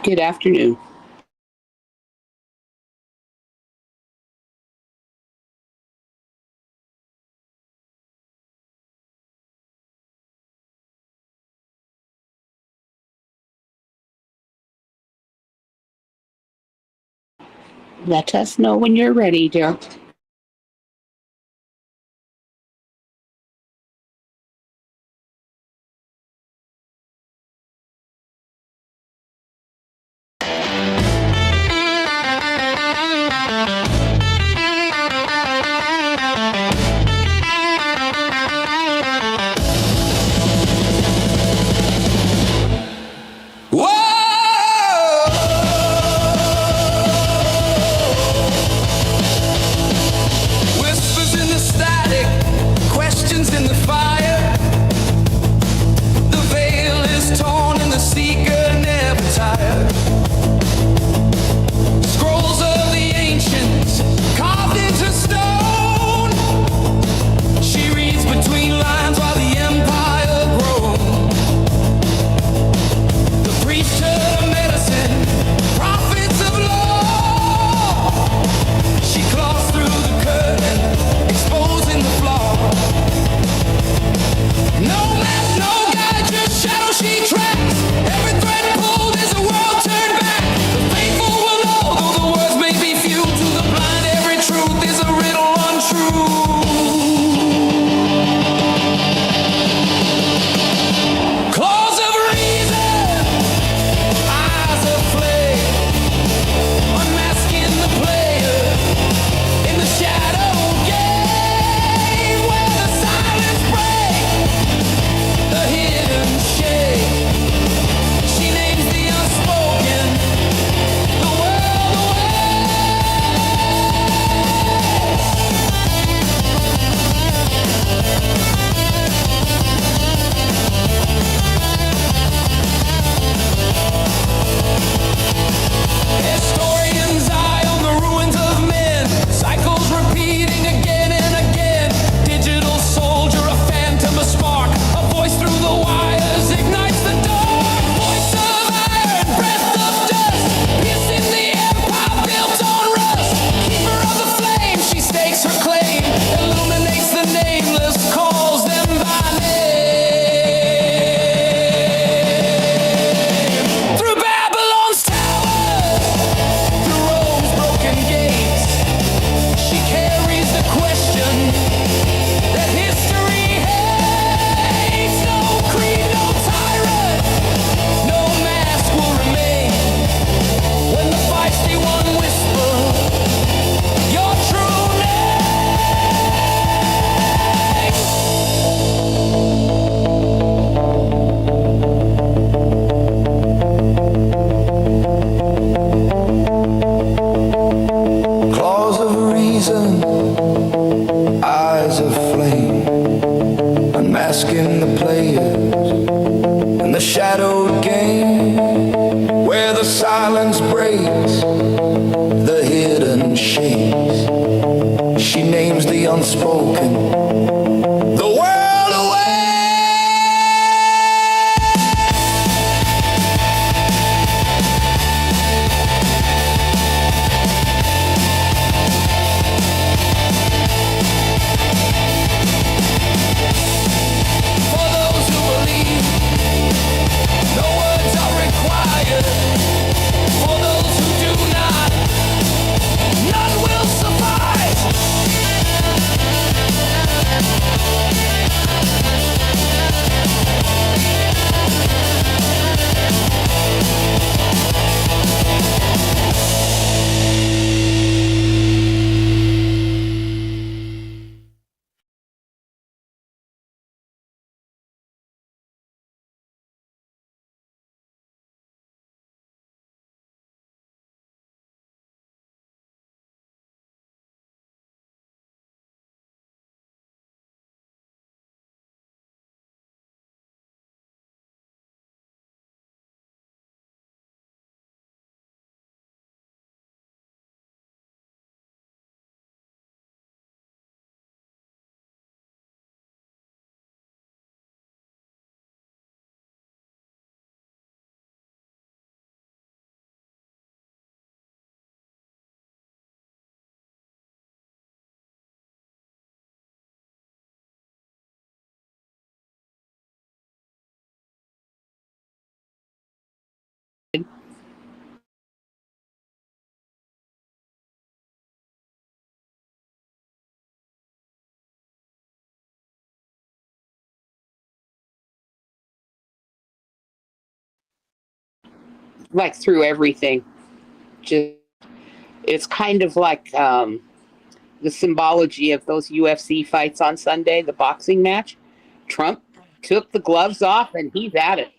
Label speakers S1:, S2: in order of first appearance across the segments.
S1: Good afternoon. Let us know when you're ready, dear.
S2: None will survive.
S1: like through everything. Just it's kind of like the symbology of those UFC fights on Sunday, the boxing match. Trump took the gloves off and he's at it.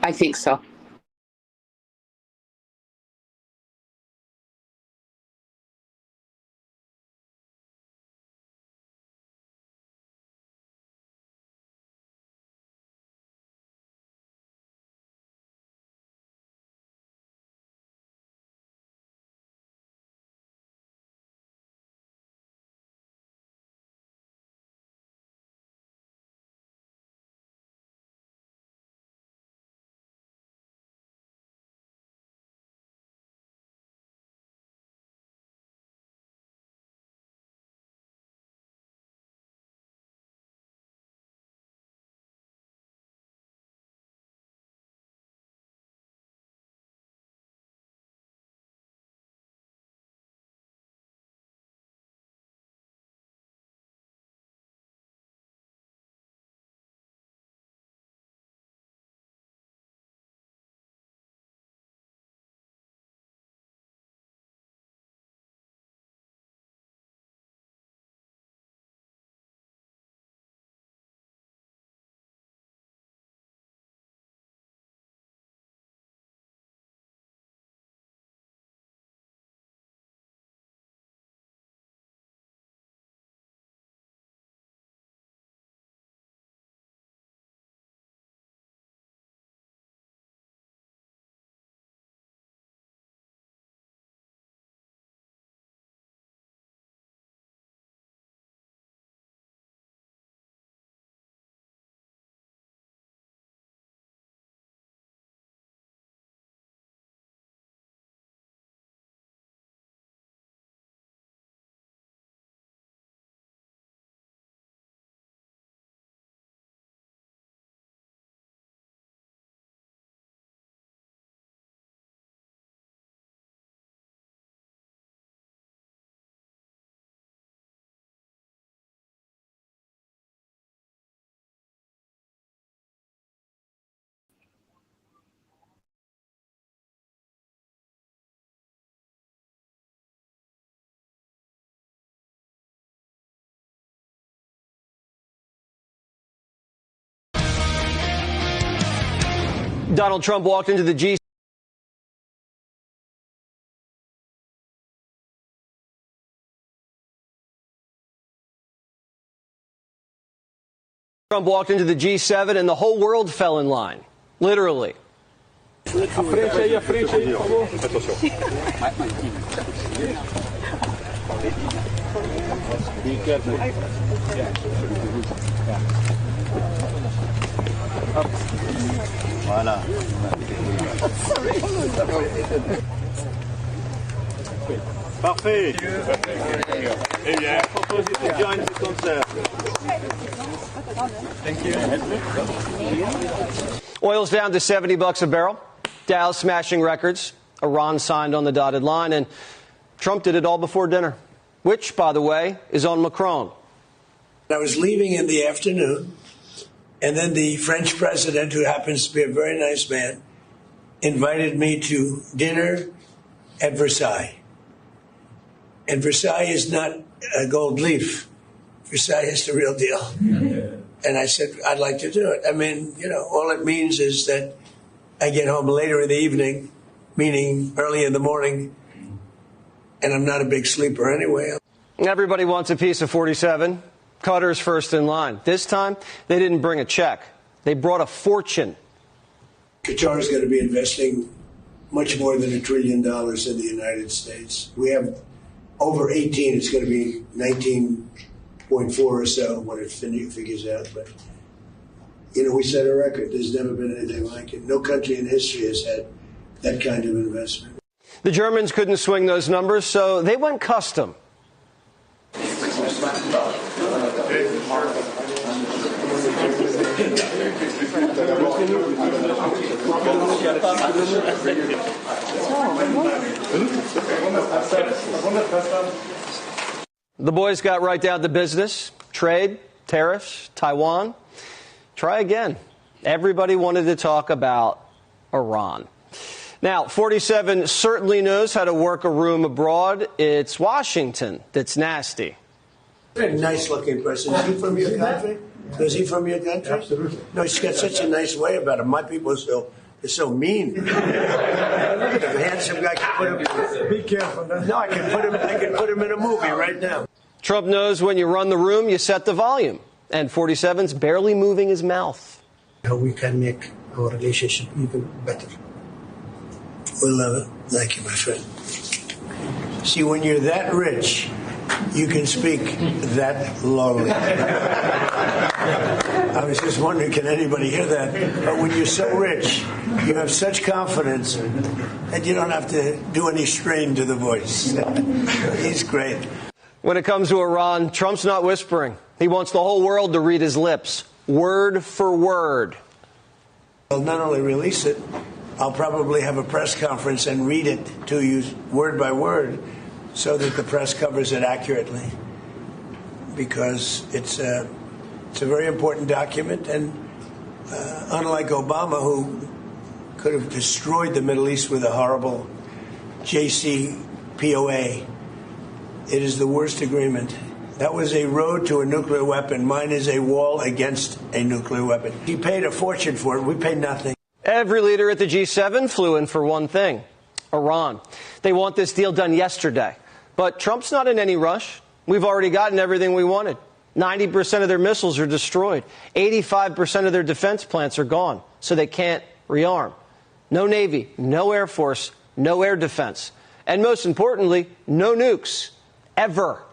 S1: I think so.
S2: Donald Trump walked into the G. Trump walked into the G7 and the whole world fell in line, literally.
S3: Voilà. Parfait. Eh bien, propose to join the concert. Thank you.
S2: Oil's down to $70 a barrel. Dow smashing records. Iran signed on the dotted line, and Trump did it all before dinner, which, by the way, is on Macron.
S4: I was leaving in the afternoon, and then the French president, who happens to be a very nice man, invited me to dinner at Versailles. And Versailles is not a gold leaf. Versailles is the real deal. And I said, I'd like to do it. I mean, you know, all it means is that I get home later in the evening, meaning early in the morning, and I'm not a big sleeper anyway.
S2: Everybody wants a piece of 47. Qatar's first in line. This time, they didn't bring a check. They brought a fortune.
S4: Qatar is going to be investing much more than $1 trillion in the United States. We have over 18. It's going to be 19.4 or so when it figures out. But, you know, we set a record. There's never been anything like it. No country in history has had that kind of investment.
S2: The Germans couldn't swing those numbers, so they went custom. The boys got right down to business. Trade, tariffs, Taiwan. Try again. Everybody wanted to talk about Iran. Now, 47 certainly knows how to work a room abroad. It's Washington that's nasty.
S4: Very nice-looking person. Is he from your country? Is he from your country? Absolutely. No, he's got such a nice way about him. My people are so mean. Look at him, handsome guy. Be careful. No, I can put him in a movie right now.
S2: Trump knows when you run the room, you set the volume. And 47's barely moving his mouth.
S4: How we can make our relationship even better. We'll love it. Thank you, my friend. See, when you're that rich, you can speak that lowly. I was just wondering, can anybody hear that? But when you're so rich, you have such confidence that you don't have to do any strain to the voice. He's great.
S2: When it comes to Iran, Trump's not whispering. He wants the whole world to read his lips, word for word.
S4: I'll not only release it, I'll probably have a press conference and read it to you word by word so that the press covers it accurately, because it's a very important document, and unlike Obama, who could have destroyed the Middle East with a horrible JCPOA, it is the worst agreement. That was a road to a nuclear weapon. Mine is a wall against a nuclear weapon. He paid a fortune for it. We paid nothing.
S2: Every leader at the G7 flew in for one thing, Iran. They want this deal done yesterday. But Trump's not in any rush. We've already gotten everything we wanted. 90% of their missiles are destroyed. 85% of their defense plants are gone, so they can't rearm. No Navy, no Air Force, no air defense. And most importantly, no nukes, ever.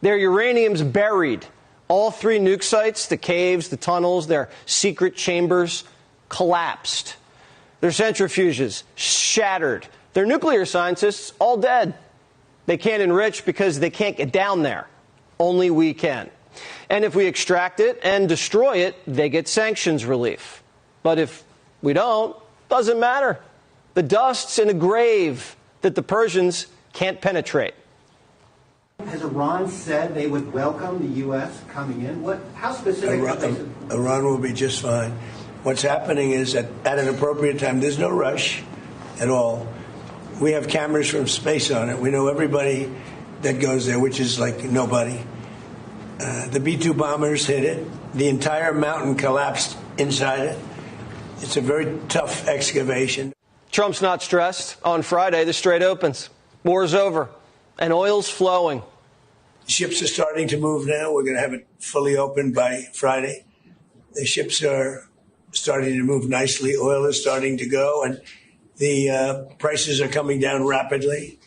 S2: Their uranium's buried. All 3 nuke sites, the caves, the tunnels, their secret chambers, collapsed. Their centrifuges shattered. Their nuclear scientists all dead. They can't enrich because they can't get down there. Only we can. And if we extract it and destroy it, they get sanctions relief. But if we don't, doesn't matter. The dust's in a grave that the Persians can't penetrate.
S5: Has Iran said they would welcome the U.S. coming in? How specific?
S4: Iran will be just fine. What's happening is that at an appropriate time, there's no rush at all. We have cameras from space on it. We know everybody that goes there, which is like nobody. The B-2 bombers hit it. The entire mountain collapsed inside it. It's a very tough excavation.
S2: Trump's not stressed. On Friday, the Strait opens. War's over. And oil's flowing.
S4: Ships are starting to move now. We're going to have it fully open by Friday. The ships are starting to move nicely. Oil is starting to go, and the prices are coming down rapidly.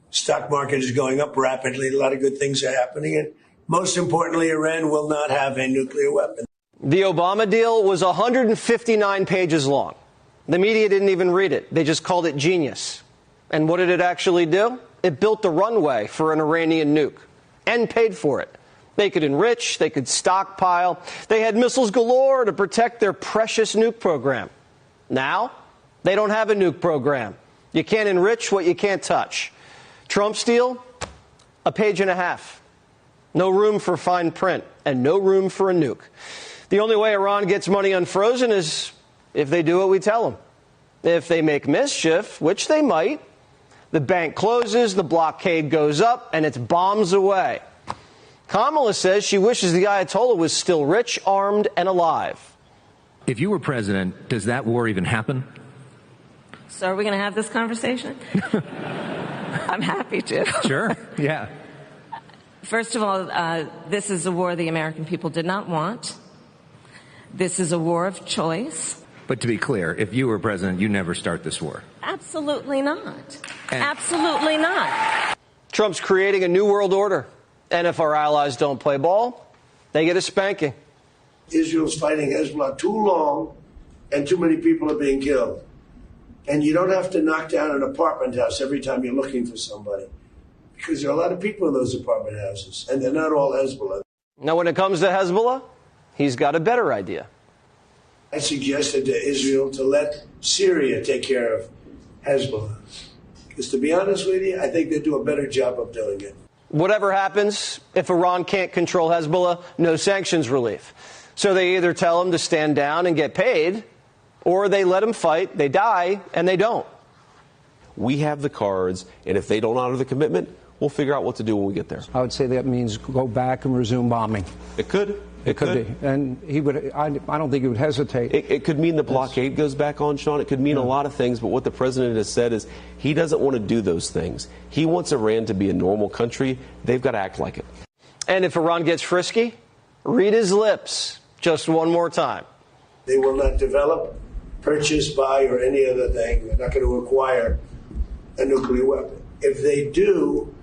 S4: Stock market is going up rapidly. A lot of good things are happening. And most importantly, Iran will not have a nuclear weapon.
S2: The Obama deal was 159 pages long. The media didn't even read it. They just called it genius. And what did it actually do? It built the runway for an Iranian nuke and paid for it. They could enrich, they could stockpile. They had missiles galore to protect their precious nuke program. Now, they don't have a nuke program. You can't enrich what you can't touch. Trump's deal, a page and a half. No room for fine print and no room for a nuke. The only way Iran gets money unfrozen is if they do what we tell them. If they make mischief, which they might, the bank closes, the blockade goes up, and it's bombs away. Kamala says she wishes the Ayatollah was still rich, armed, and alive.
S6: If you were president, does that war even happen?
S7: So are we going to have this conversation? I'm happy to.
S6: Sure, yeah.
S7: First of all, this is a war the American people did not want. This is a war of choice.
S6: But to be clear, if you were president, you never start this war.
S7: Absolutely not. Absolutely not.
S2: Trump's creating a new world order. And if our allies don't play ball, they get a spanking.
S4: Israel's fighting Hezbollah too long, and too many people are being killed. And you don't have to knock down an apartment house every time you're looking for somebody, because there are a lot of people in those apartment houses, and they're not all Hezbollah.
S2: Now, when it comes to Hezbollah, he's got a better idea.
S4: I suggested to Israel to let Syria take care of Hezbollah. Because to be honest with you, I think they do a better job of doing it.
S2: Whatever happens, if Iran can't control Hezbollah, no sanctions relief. So they either tell them to stand down and get paid, or they let them fight, they die, and they don't.
S8: We have the cards, and if they don't honor the commitment, we'll figure out what to do when we get there.
S9: I would say that means go back and resume bombing.
S8: It could.
S9: It could be. And he would. I don't think he would hesitate.
S8: It could mean the blockade goes back on, Sean. It could mean a lot of things. But what the president has said is he doesn't want to do those things. He wants Iran to be a normal country. They've got to act like it.
S2: And if Iran gets frisky, read his lips just one more time.
S4: They will not develop, purchase, buy, or any other thing. They're not going to acquire a nuclear weapon. If they do,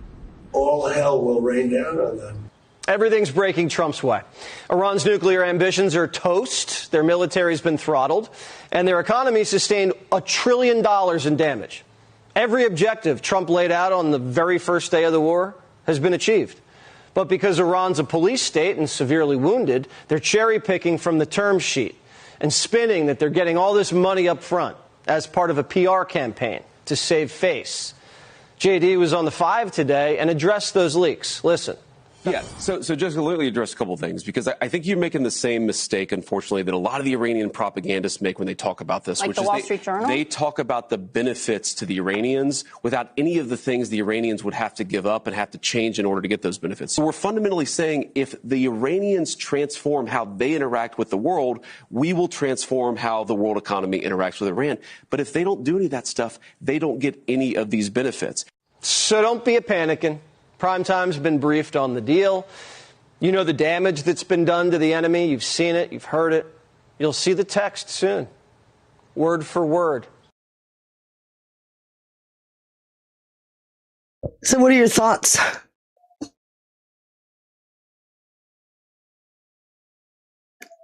S4: all hell will rain down on them.
S2: Everything's breaking Trump's way. Iran's nuclear ambitions are toast, their military's been throttled, and their economy sustained $1 trillion in damage. Every objective Trump laid out on the very first day of the war has been achieved. But because Iran's a police state and severely wounded, they're cherry-picking from the term sheet and spinning that they're getting all this money up front as part of a PR campaign to save face. JD was on the 5 today and addressed those leaks. Listen.
S8: Yeah, so just let me address a couple of things, because I think you're making the same mistake, unfortunately, that a lot of the Iranian propagandists make when they talk about this.
S10: Like
S8: which
S10: the
S8: is
S10: Wall Street Journal?
S8: They talk about the benefits to the Iranians without any of the things the Iranians would have to give up and have to change in order to get those benefits. So we're fundamentally saying if the Iranians transform how they interact with the world, we will transform how the world economy interacts with Iran. But if they don't do any of that stuff, they don't get any of these benefits.
S2: So don't be a panicking. Primetime's been briefed on the deal. You know the damage that's been done to the enemy. You've seen it. You've heard it. You'll see the text soon, word for word.
S10: So what are your thoughts?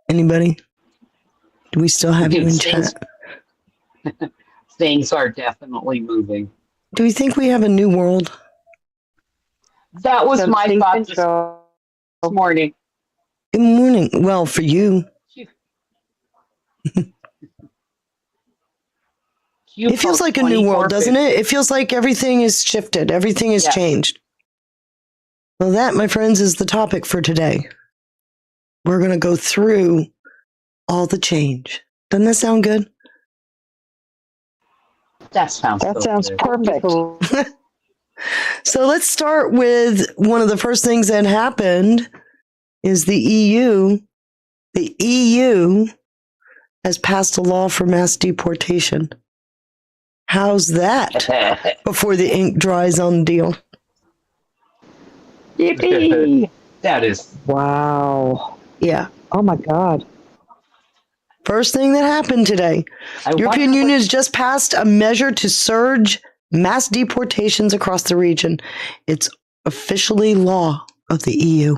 S10: Anybody? Do we still have you in chat?
S1: Things are definitely moving.
S10: Do we think we have a new world?
S1: That was my thought this morning.
S10: Good morning. Well, for you. It feels like a new world, doesn't it? It feels like everything is shifted. Everything has changed. Well, that, my friends, is the topic for today. We're going to go through all the change. Doesn't that sound good?
S1: That sounds
S10: perfect. So let's start with one of the first things that happened is the EU. The EU has passed a law for mass deportation. How's that before the ink dries on the deal?
S1: Yippee! That is...
S10: Wow. Yeah. Oh, my God. First thing that happened today. European Union has just passed a measure to surge mass deportations across the region. It's officially law of the EU.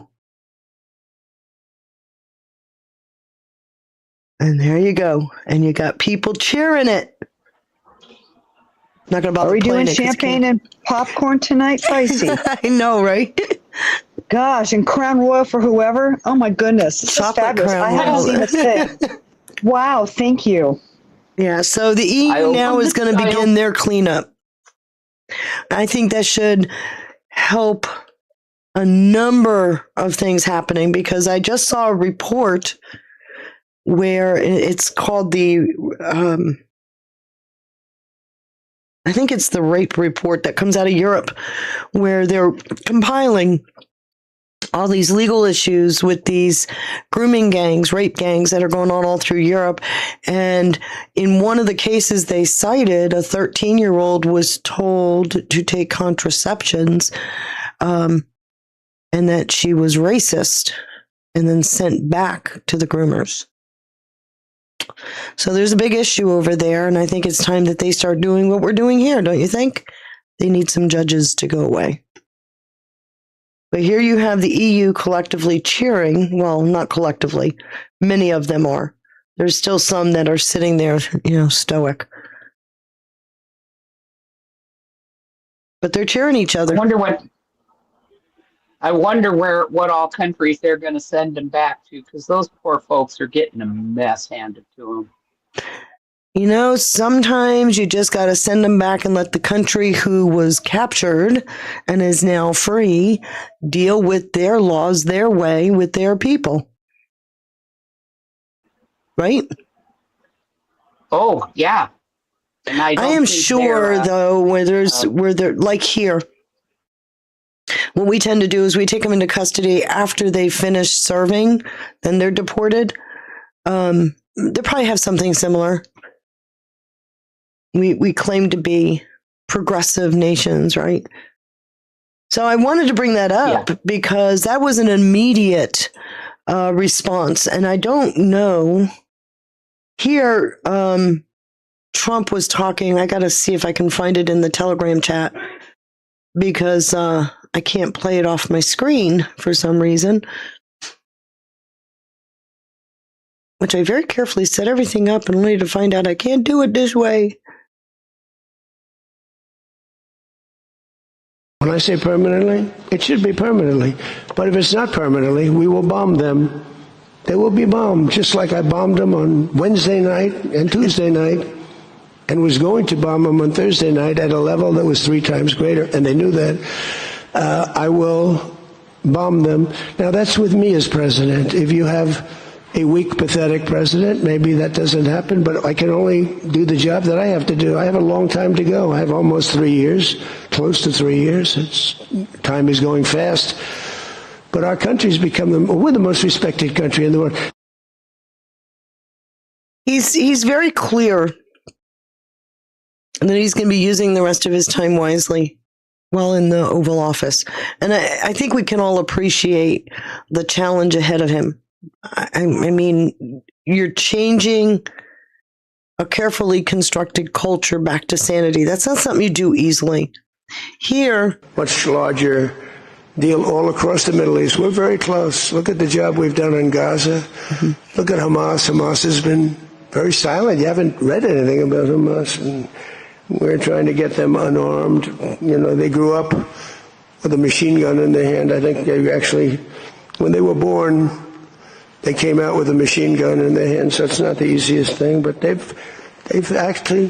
S10: And there you go. And you got people cheering it. Not gonna bother.
S11: Are we doing
S10: it
S11: champagne and popcorn tonight, Feisty?
S10: I know, right?
S11: Gosh, and Crown Royal for whoever. Oh my goodness, it's just fabulous. I haven't seen a thing. Wow, thank you.
S10: Yeah, so the EU now is going to begin their cleanup. I think that should help a number of things happening, because I just saw a report where it's called the, I think it's the rape report that comes out of Europe, where they're compiling all these legal issues with these grooming gangs, rape gangs that are going on all through Europe. And in one of the cases they cited, a 13-year-old was told to take contraceptions. And and that she was racist and then sent back to the groomers. So there's a big issue over there, and I think it's time that they start doing what we're doing here, don't you think? They need some judges to go away. But here you have the EU collectively cheering. Well, not collectively. Many of them are. There's still some that are sitting there, stoic. But they're cheering each other.
S1: I wonder what all countries they're going to send them back to, because those poor folks are getting a mess handed to them.
S10: Sometimes you just got to send them back and let the country who was captured and is now free deal with their laws their way with their people. Right?
S1: Oh, yeah. And I
S10: am sure, though, where they're like here, what we tend to do is we take them into custody after they finish serving, then they're deported. They probably have something similar. We claim to be progressive nations, right? So I wanted to bring that up because that was an immediate response. And I don't know. Here, Trump was talking. I got to see if I can find it in the Telegram chat because I can't play it off my screen for some reason, which I very carefully set everything up and only to find out I can't do it this way.
S4: When I say permanently, it should be permanently. But if it's not permanently, we will bomb them. They will be bombed, just like I bombed them on Wednesday night and Tuesday night, and was going to bomb them on Thursday night at a level that was 3 times greater, and they knew that. I will bomb them. Now, that's with me as president. If you have a weak, pathetic president, maybe that doesn't happen, but I can only do the job that I have to do. I have a long time to go. I have almost 3 years, close to 3 years. Time is going fast. But our country's become we're the most respected country in the world.
S10: He's very clear that he's going to be using the rest of his time wisely while in the Oval Office. And I think we can all appreciate the challenge ahead of him. I mean, you're changing a carefully constructed culture back to sanity. That's not something you do easily. Here,
S4: much larger deal all across the Middle East. We're very close. Look at the job we've done in Gaza. Mm-hmm. Look at Hamas. Hamas has been very silent. You haven't read anything about Hamas. And we're trying to get them unarmed. They grew up with a machine gun in their hand. I think they actually, when they were born, they came out with a machine gun in their hand. So it's not the easiest thing, but they've actually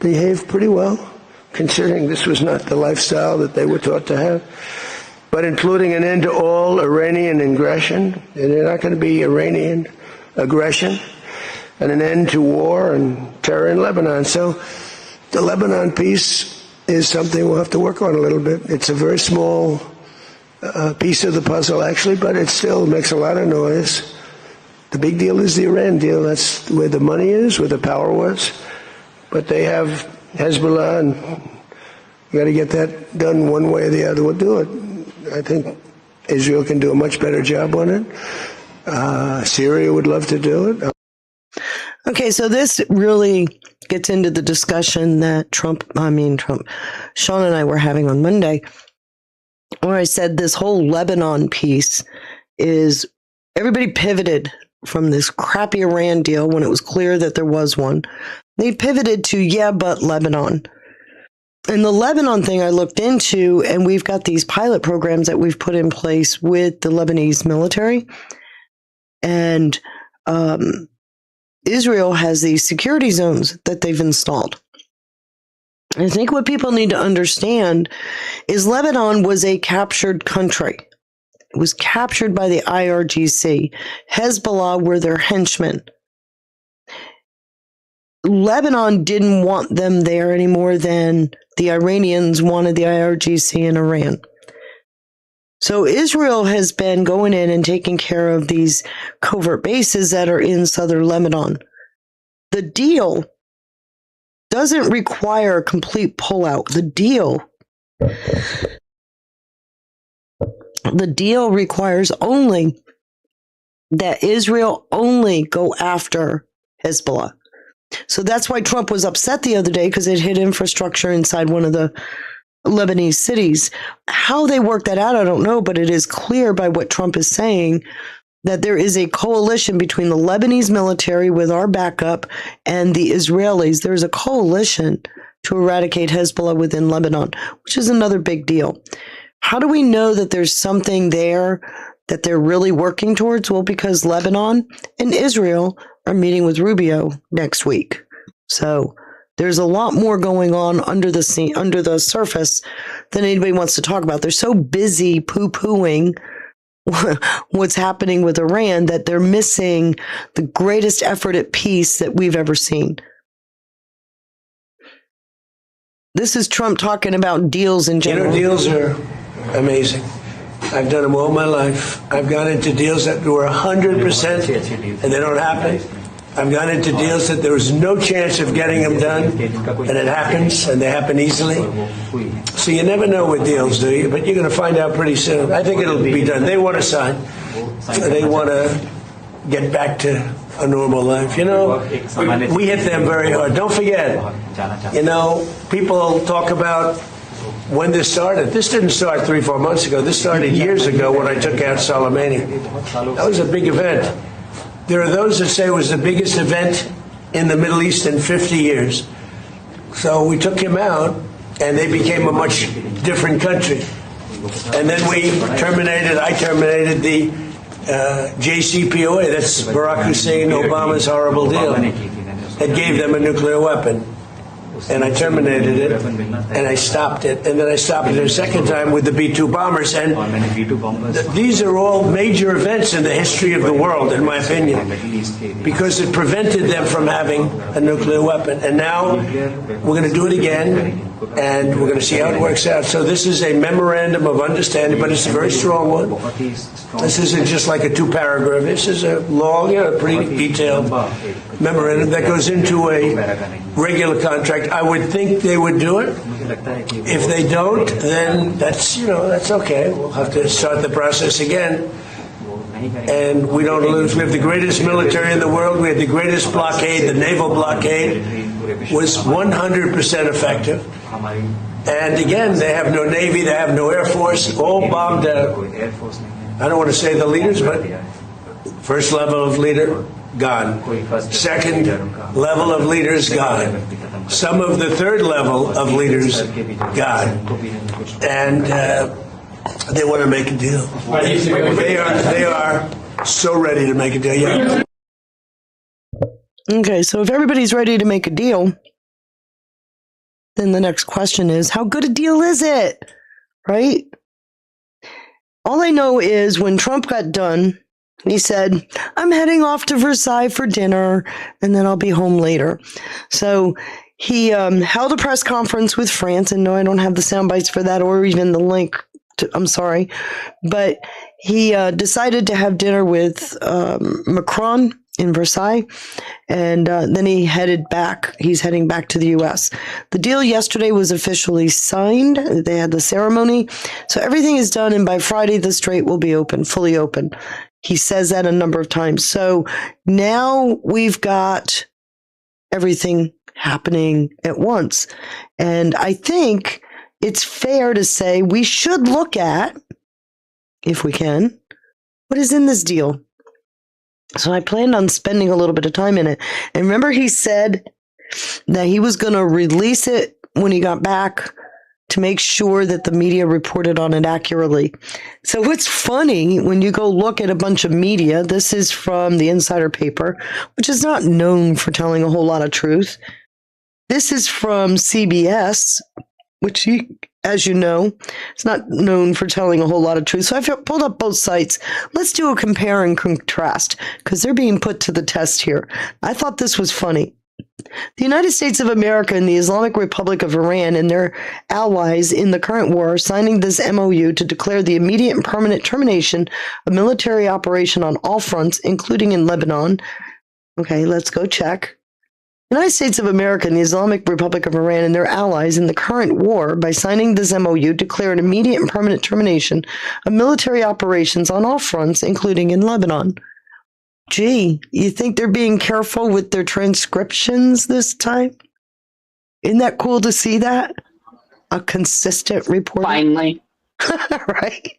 S4: behaved pretty well, considering this was not the lifestyle that they were taught to have. But including an end to all Iranian aggression, and they're not going to be Iranian aggression, and an end to war and terror in Lebanon. So the Lebanon piece is something we'll have to work on a little bit. It's a very small piece of the puzzle, actually, but it still makes a lot of noise. The big deal is the Iran deal. That's where the money is, where the power was. But they have Hezbollah, and you got to get that done one way or the other. We'll do it. I think Israel can do a much better job on it. Syria would love to do it.
S10: Okay, so this really gets into the discussion that Sean and I were having on Monday, where I said this whole Lebanon piece is everybody pivoted from this crappy Iran deal when it was clear that there was one. They pivoted to, but Lebanon. And the Lebanon thing I looked into, and we've got these pilot programs that we've put in place with the Lebanese military. And Israel has these security zones that they've installed. I think what people need to understand is Lebanon was a captured country. It was captured by the IRGC. Hezbollah were their henchmen. Lebanon didn't want them there any more than the Iranians wanted the IRGC in Iran. So Israel has been going in and taking care of these covert bases that are in southern Lebanon. The deal doesn't require a complete pullout. The deal The deal requires only that Israel only go after Hezbollah. So that's why Trump was upset the other day, because it hit infrastructure inside one of the Lebanese cities. How they work that out, I don't know, but it is clear by what Trump is saying that there is a coalition between the Lebanese military with our backup and the Israelis. There's a coalition to eradicate Hezbollah within Lebanon, which is another big deal. How do we know that there's something there that they're really working towards? Well, because Lebanon and Israel are meeting with Rubio next week. So there's a lot more going on under the surface than anybody wants to talk about. They're so busy poo-pooing what's happening with Iran that they're missing the greatest effort at peace that we've ever seen. This is Trump talking about deals in general.
S4: Deals are amazing. I've done them all my life. I've gone into deals that were 100% and they don't happen. I've gone into deals that there was no chance of getting them done, and it happens, and they happen easily. So you never know with deals, do you? But you're going to find out pretty soon. I think it'll be done. They want to sign. They want to get back to a normal life. You know, we hit them very hard. Don't forget, you know, people talk about when this started. This didn't start 3-4 months ago. This started years ago when I took out Soleimani. That was a big event. There are those that say it was the biggest event in the Middle East in 50 years. So we took him out, and they became a much different country. And then I terminated the JCPOA, that's Barack Hussein Obama's horrible deal, that gave them a nuclear weapon. And I terminated it, and I stopped it, and then I stopped it a second time with the B-2 bombers. And these are all major events in the history of the world, in my opinion, because it prevented them from having a nuclear weapon. And now we're going to do it again, and we're going to see how it works out. So this is a memorandum of understanding, but it's a very strong one. This isn't just like a 2-paragraph. This is a long, pretty detailed memorandum that goes into a regular contract. I would think they would do it. If they don't, then that's okay. We'll have to start the process again. And we don't lose. We have the greatest military in the world. We had the greatest blockade. The naval blockade was 100% effective. And again, they have no Navy, they have no Air Force, all bombed out. I don't want to say the leaders, but first level of leader, gone. Second level of leaders, gone. Some of the third level of leaders, gone. And they want to make a deal. They are so ready to make a deal. Yeah.
S10: Okay, so if everybody's ready to make a deal, then the next question is, how good a deal is it? Right? All I know is when Trump got done, he said, I'm heading off to Versailles for dinner, and then I'll be home later. So he held a press conference with France, and no, I don't have the sound bites for that or even the link. I'm sorry. But he decided to have dinner with Macron in Versailles, and then he's heading back to the U.S. The deal yesterday was officially signed. They had the ceremony. So everything is done, and by Friday, the strait will be open, fully open. He says that a number of times. So now we've got everything happening at once. And I think it's fair to say we should look at, if we can, what is in this deal. So I planned on spending a little bit of time in it. And remember, he said that he was going to release it when he got back to make sure that the media reported on it accurately. So it's funny when you go look at a bunch of media. This is from the Insider paper, which is not known for telling a whole lot of truth. This is from CBS, which, as you know, is not known for telling a whole lot of truth. So I've pulled up both sites. Let's do a compare and contrast, because they're being put to the test here. I thought this was funny. The United States of America and the Islamic Republic of Iran and their allies in the current war are signing this MOU to declare the immediate and permanent termination of military operation on all fronts, including in Lebanon. Okay, let's go check. The United States of America and the Islamic Republic of Iran and their allies in the current war, by signing this MOU, declare an immediate and permanent termination of military operations on all fronts, including in Lebanon. Gee, you think they're being careful with their transcriptions this time? Isn't that cool to see that? A consistent report.
S1: Finally.
S10: Right?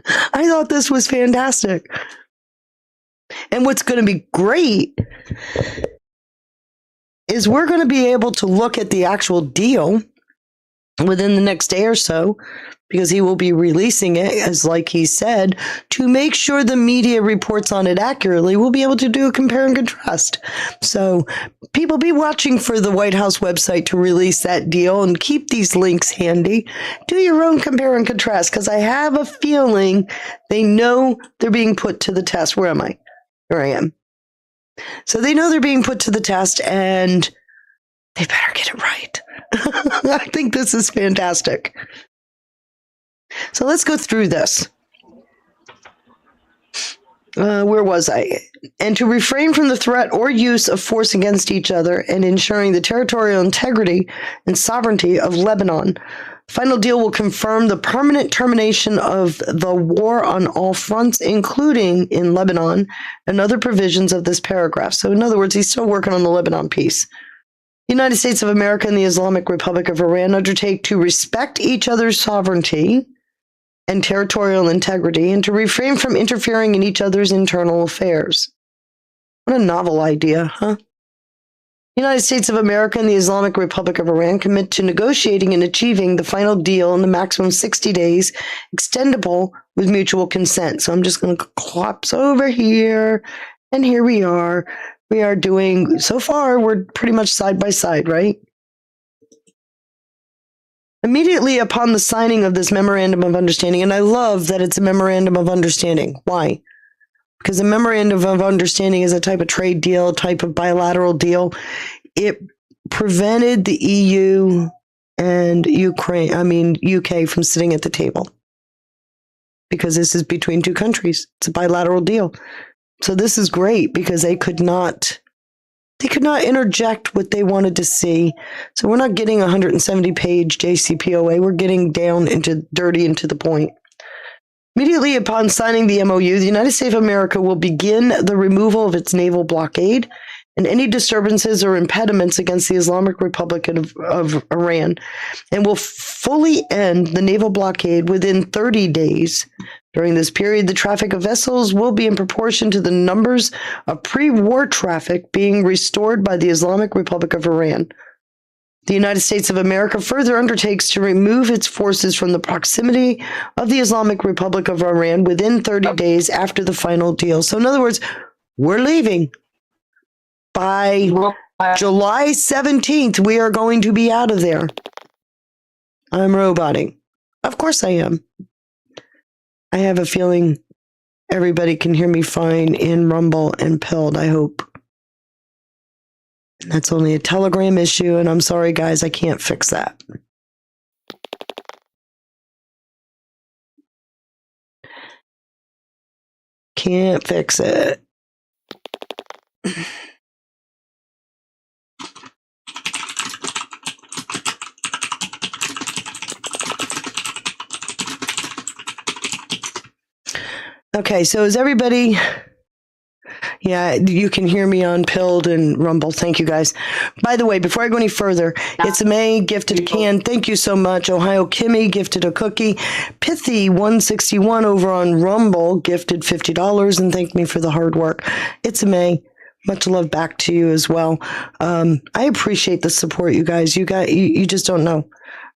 S10: I thought this was fantastic. And what's going to be great is we're going to be able to look at the actual deal within the next day or so, because he will be releasing it, as like he said, to make sure the media reports on it accurately. We'll be able to do a compare and contrast. So people be watching for the White House website to release that deal, and keep these links handy. Do your own compare and contrast, because I have a feeling they know they're being put to the test. Where am I? Here I am. So they know they're being put to the test, and they better get it right. I think this is fantastic. So let's go through this. Where was I? And to refrain from the threat or use of force against each other, and ensuring the territorial integrity and sovereignty of Lebanon. Final deal will confirm the permanent termination of the war on all fronts, including in Lebanon, and other provisions of this paragraph. So in other words, he's still working on the Lebanon piece. The United States of America and the Islamic Republic of Iran undertake to respect each other's sovereignty and territorial integrity, and to refrain from interfering in each other's internal affairs. What a novel idea, huh? The United States of America and the Islamic Republic of Iran commit to negotiating and achieving the final deal in the maximum 60 days, extendable with mutual consent. So I'm just going to collapse over here, and here we are. We are doing, so far, we're pretty much side by side, right? Immediately upon the signing of this memorandum of understanding, and I love that it's a memorandum of understanding. Why? Because a memorandum of understanding is a type of trade deal, type of bilateral deal. It prevented the EU and UK from sitting at the table, because this is between two countries. It's a bilateral deal. So this is great, because they could not interject what they wanted to see. So we're not getting a 170-page JCPOA. We're getting down into the point. Immediately upon signing the MOU, the United States of America will begin the removal of its naval blockade and any disturbances or impediments against the Islamic Republic of Iran, and will fully end the naval blockade within 30 days. During this period, the traffic of vessels will be in proportion to the numbers of pre-war traffic being restored by the Islamic Republic of Iran. The United States of America further undertakes to remove its forces from the proximity of the Islamic Republic of Iran within 30 days after the final deal. So in other words, we're leaving. By July 17th, we are going to be out of there. I'm roboting. Of course I am. I have a feeling everybody can hear me fine in Rumble and Pilled, I hope. That's only a Telegram issue, and I'm sorry, guys, I can't fix that. Can't fix it. Okay, so is everybody... Yeah, you can hear me on Pilled and Rumble. Thank you, guys. By the way, before I go any further, It's a May gifted a can. Thank you so much. Ohio Kimmy gifted a cookie. Pithy 161 over on Rumble gifted $50 and thanked me for the hard work. It's a May. Much love back to you as well. I appreciate the support, you guys. You just don't know.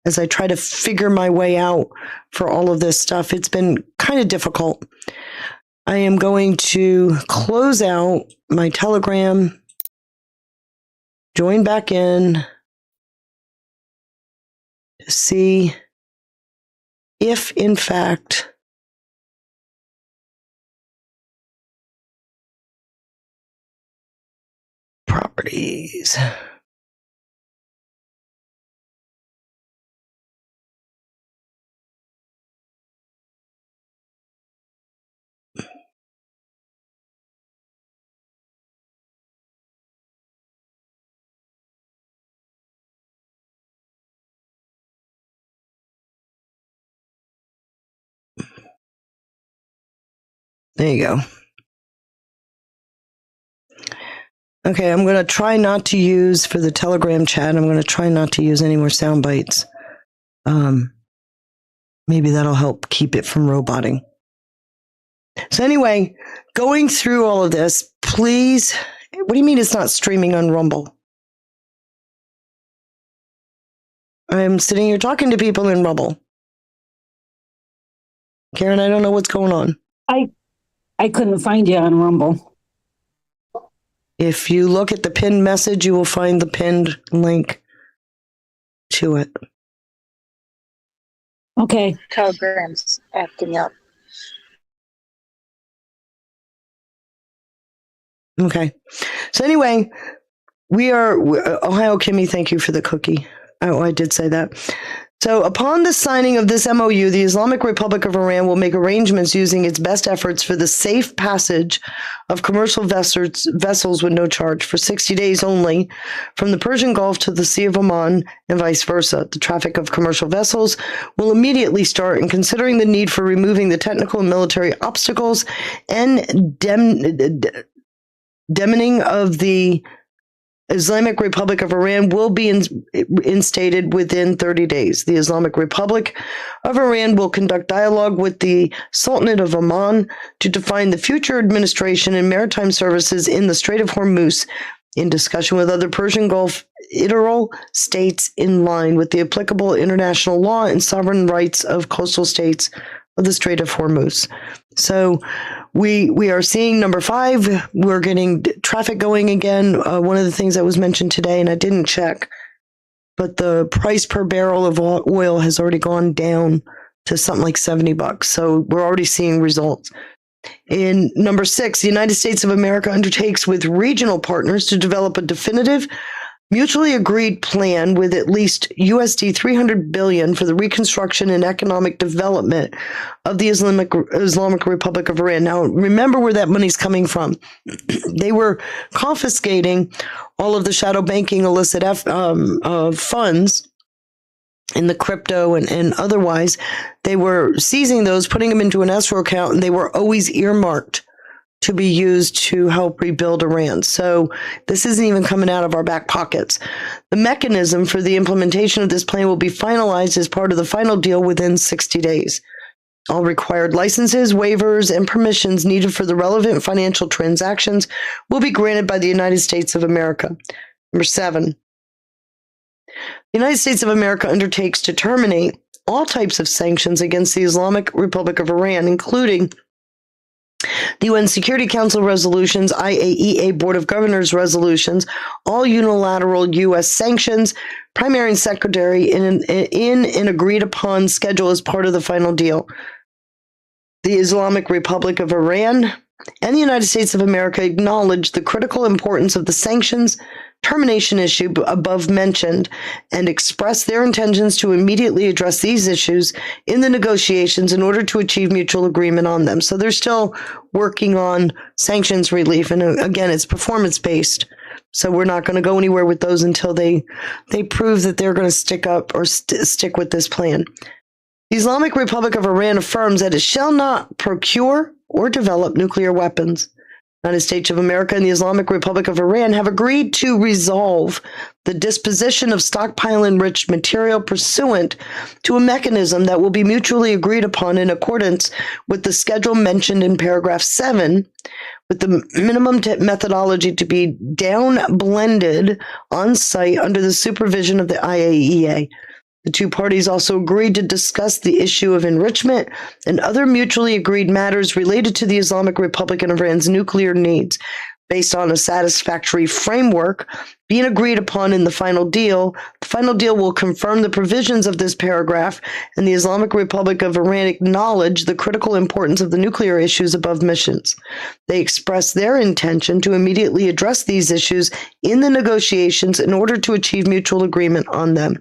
S10: As I try to figure my way out for all of this stuff, it's been kind of difficult. I am going to close out my Telegram, join back in to see if, in fact, properties. There you go. Okay, I'm going to try not to use, for the Telegram chat, I'm going to try not to use any more sound bites. Maybe that'll help keep it from roboting. So anyway, going through all of this, please, what do you mean it's not streaming on Rumble? I'm sitting here talking to people in Rumble. Karen, I don't know what's going on.
S12: I couldn't find you on Rumble.
S10: If you look at the pinned message, you will find the pinned link to it.
S12: Okay.
S13: Telegram's acting up.
S10: Okay. So anyway, we are, Ohio Kimmy, thank you for the cookie. Oh, I did say that. So upon the signing of this MOU, the Islamic Republic of Iran will make arrangements using its best efforts for the safe passage of commercial vessels with no charge for 60 days only from the Persian Gulf to the Sea of Oman and vice versa. The traffic of commercial vessels will immediately start, and considering the need for removing the technical and military obstacles and demeaning of the Islamic Republic of Iran will be instated within 30 days. The Islamic Republic of Iran will conduct dialogue with the Sultanate of Oman to define the future administration and maritime services in the Strait of Hormuz in discussion with other Persian Gulf littoral states in line with the applicable international law and sovereign rights of coastal states of the Strait of Hormuz. So we are seeing number 5. We're getting traffic going again. One of the things that was mentioned today, and I didn't check, but the price per barrel of oil has already gone down to something like $70. So we're already seeing results. In number 6, the United States of America undertakes with regional partners to develop a definitive, mutually agreed plan with at least USD $300 billion for the reconstruction and economic development of the Islamic Republic of Iran. Now, remember where that money's coming from. They were confiscating all of the shadow banking illicit funds in the crypto and otherwise. They were seizing those, putting them into an escrow account, and they were always earmarked to be used to help rebuild Iran. So this isn't even coming out of our back pockets. The mechanism for the implementation of this plan will be finalized as part of the final deal within 60 days. All required licenses, waivers, and permissions needed for the relevant financial transactions will be granted by the United States of America. Number 7, the United States of America undertakes to terminate all types of sanctions against the Islamic Republic of Iran, including the UN Security Council resolutions, IAEA Board of Governors resolutions, all unilateral U.S. sanctions, primary and secondary in an agreed upon schedule as part of the final deal. The Islamic Republic of Iran and the United States of America acknowledge the critical importance of the sanctions termination issue above mentioned and express their intentions to immediately address these issues in the negotiations in order to achieve mutual agreement on them. So they're still working on sanctions relief. And again, it's performance-based. So we're not going to go anywhere with those until they prove that they're going to stick up or stick with this plan. The Islamic Republic of Iran affirms that it shall not procure or develop nuclear weapons. The United States of America and the Islamic Republic of Iran have agreed to resolve the disposition of stockpile-enriched material pursuant to a mechanism that will be mutually agreed upon in accordance with the schedule mentioned in paragraph 7, with the minimum methodology to be down-blended on site under the supervision of the IAEA. The two parties also agreed to discuss the issue of enrichment and other mutually agreed matters related to the Islamic Republic and Iran's nuclear needs, based on a satisfactory framework being agreed upon in the final deal. The final deal will confirm the provisions of this paragraph, and the Islamic Republic of Iran acknowledge the critical importance of the nuclear issues above mentioned. They express their intention to immediately address these issues in the negotiations in order to achieve mutual agreement on them.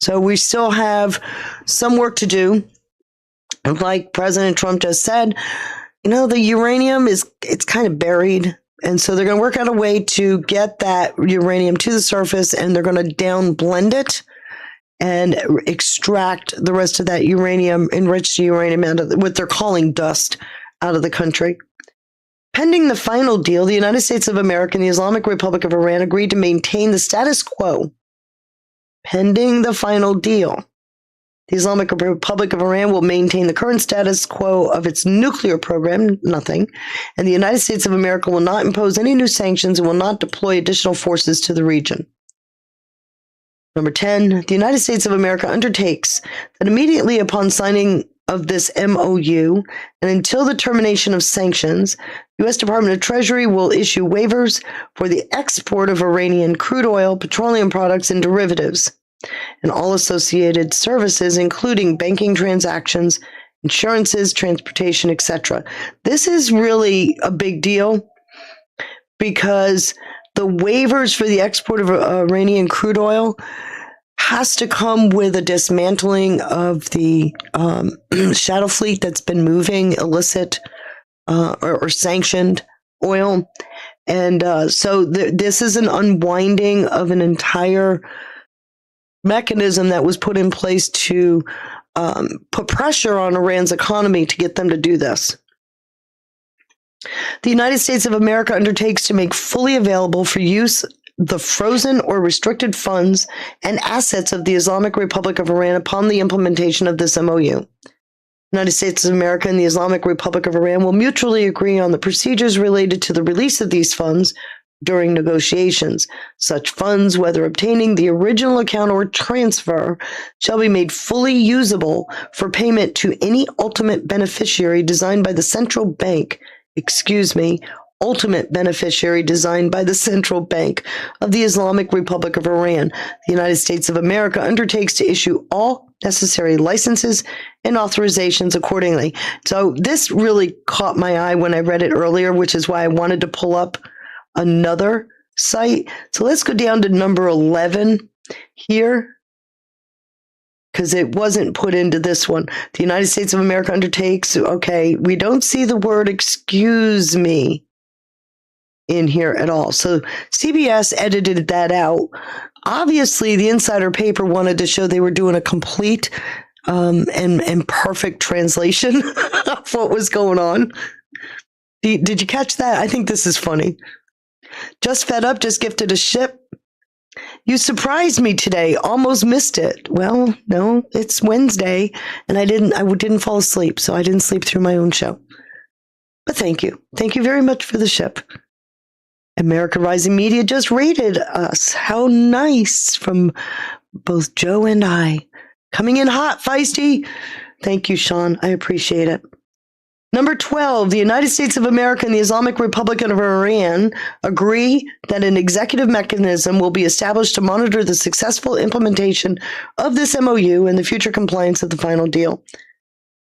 S10: So we still have some work to do. Like President Trump just said, the uranium it's kind of buried. And so they're going to work out a way to get that uranium to the surface, and they're going to down blend it and extract the rest of that uranium, enriched uranium, out of what they're calling dust, out of the country. Pending the final deal, the United States of America and the Islamic Republic of Iran agreed to maintain the status quo. Pending the final deal, the Islamic Republic of Iran will maintain the current status quo of its nuclear program, nothing, and the United States of America will not impose any new sanctions and will not deploy additional forces to the region. Number 10, the United States of America undertakes that immediately upon signing of this MOU and until the termination of sanctions, U.S. Department of Treasury will issue waivers for the export of Iranian crude oil, petroleum products, and derivatives, and all associated services, including banking transactions, insurances, transportation, etc. This is really a big deal because the waivers for the export of Iranian crude oil has to come with a dismantling of the shadow fleet that's been moving illicit or sanctioned oil. And so this is an unwinding of an entire mechanism that was put in place to put pressure on Iran's economy to get them to do this. The United States of America undertakes to make fully available for use the frozen or restricted funds and assets of the Islamic Republic of Iran upon the implementation of this MOU. The United States of America and the Islamic Republic of Iran will mutually agree on the procedures related to the release of these funds during negotiations. Such funds, whether obtaining the original account or transfer, shall be made fully usable for payment to any ultimate beneficiary designed by the central bank, ultimate beneficiary designed by the Central Bank of the Islamic Republic of Iran. The United States of America undertakes to issue all necessary licenses and authorizations accordingly. So this really caught my eye when I read it earlier, which is why I wanted to pull up another site. So let's go down to number 11 here, because it wasn't put into this one. The United States of America undertakes, okay, we don't see the word excuse me in here at all. So CBS edited that out. Obviously, the insider paper wanted to show they were doing a complete and perfect translation of what was going on. Did you catch that? I think this is funny. Just fed up, just gifted a ship. You surprised me today. Almost missed it. Well, no, it's Wednesday, and I didn't fall asleep, so I didn't sleep through my own show. But thank you. Thank you very much for the ship. America Rising Media just rated us. How nice from both Joe and I. Coming in hot, Feisty. Thank you, Sean. I appreciate it. Number 12, the United States of America and the Islamic Republic of Iran agree that an executive mechanism will be established to monitor the successful implementation of this MOU and the future compliance of the final deal.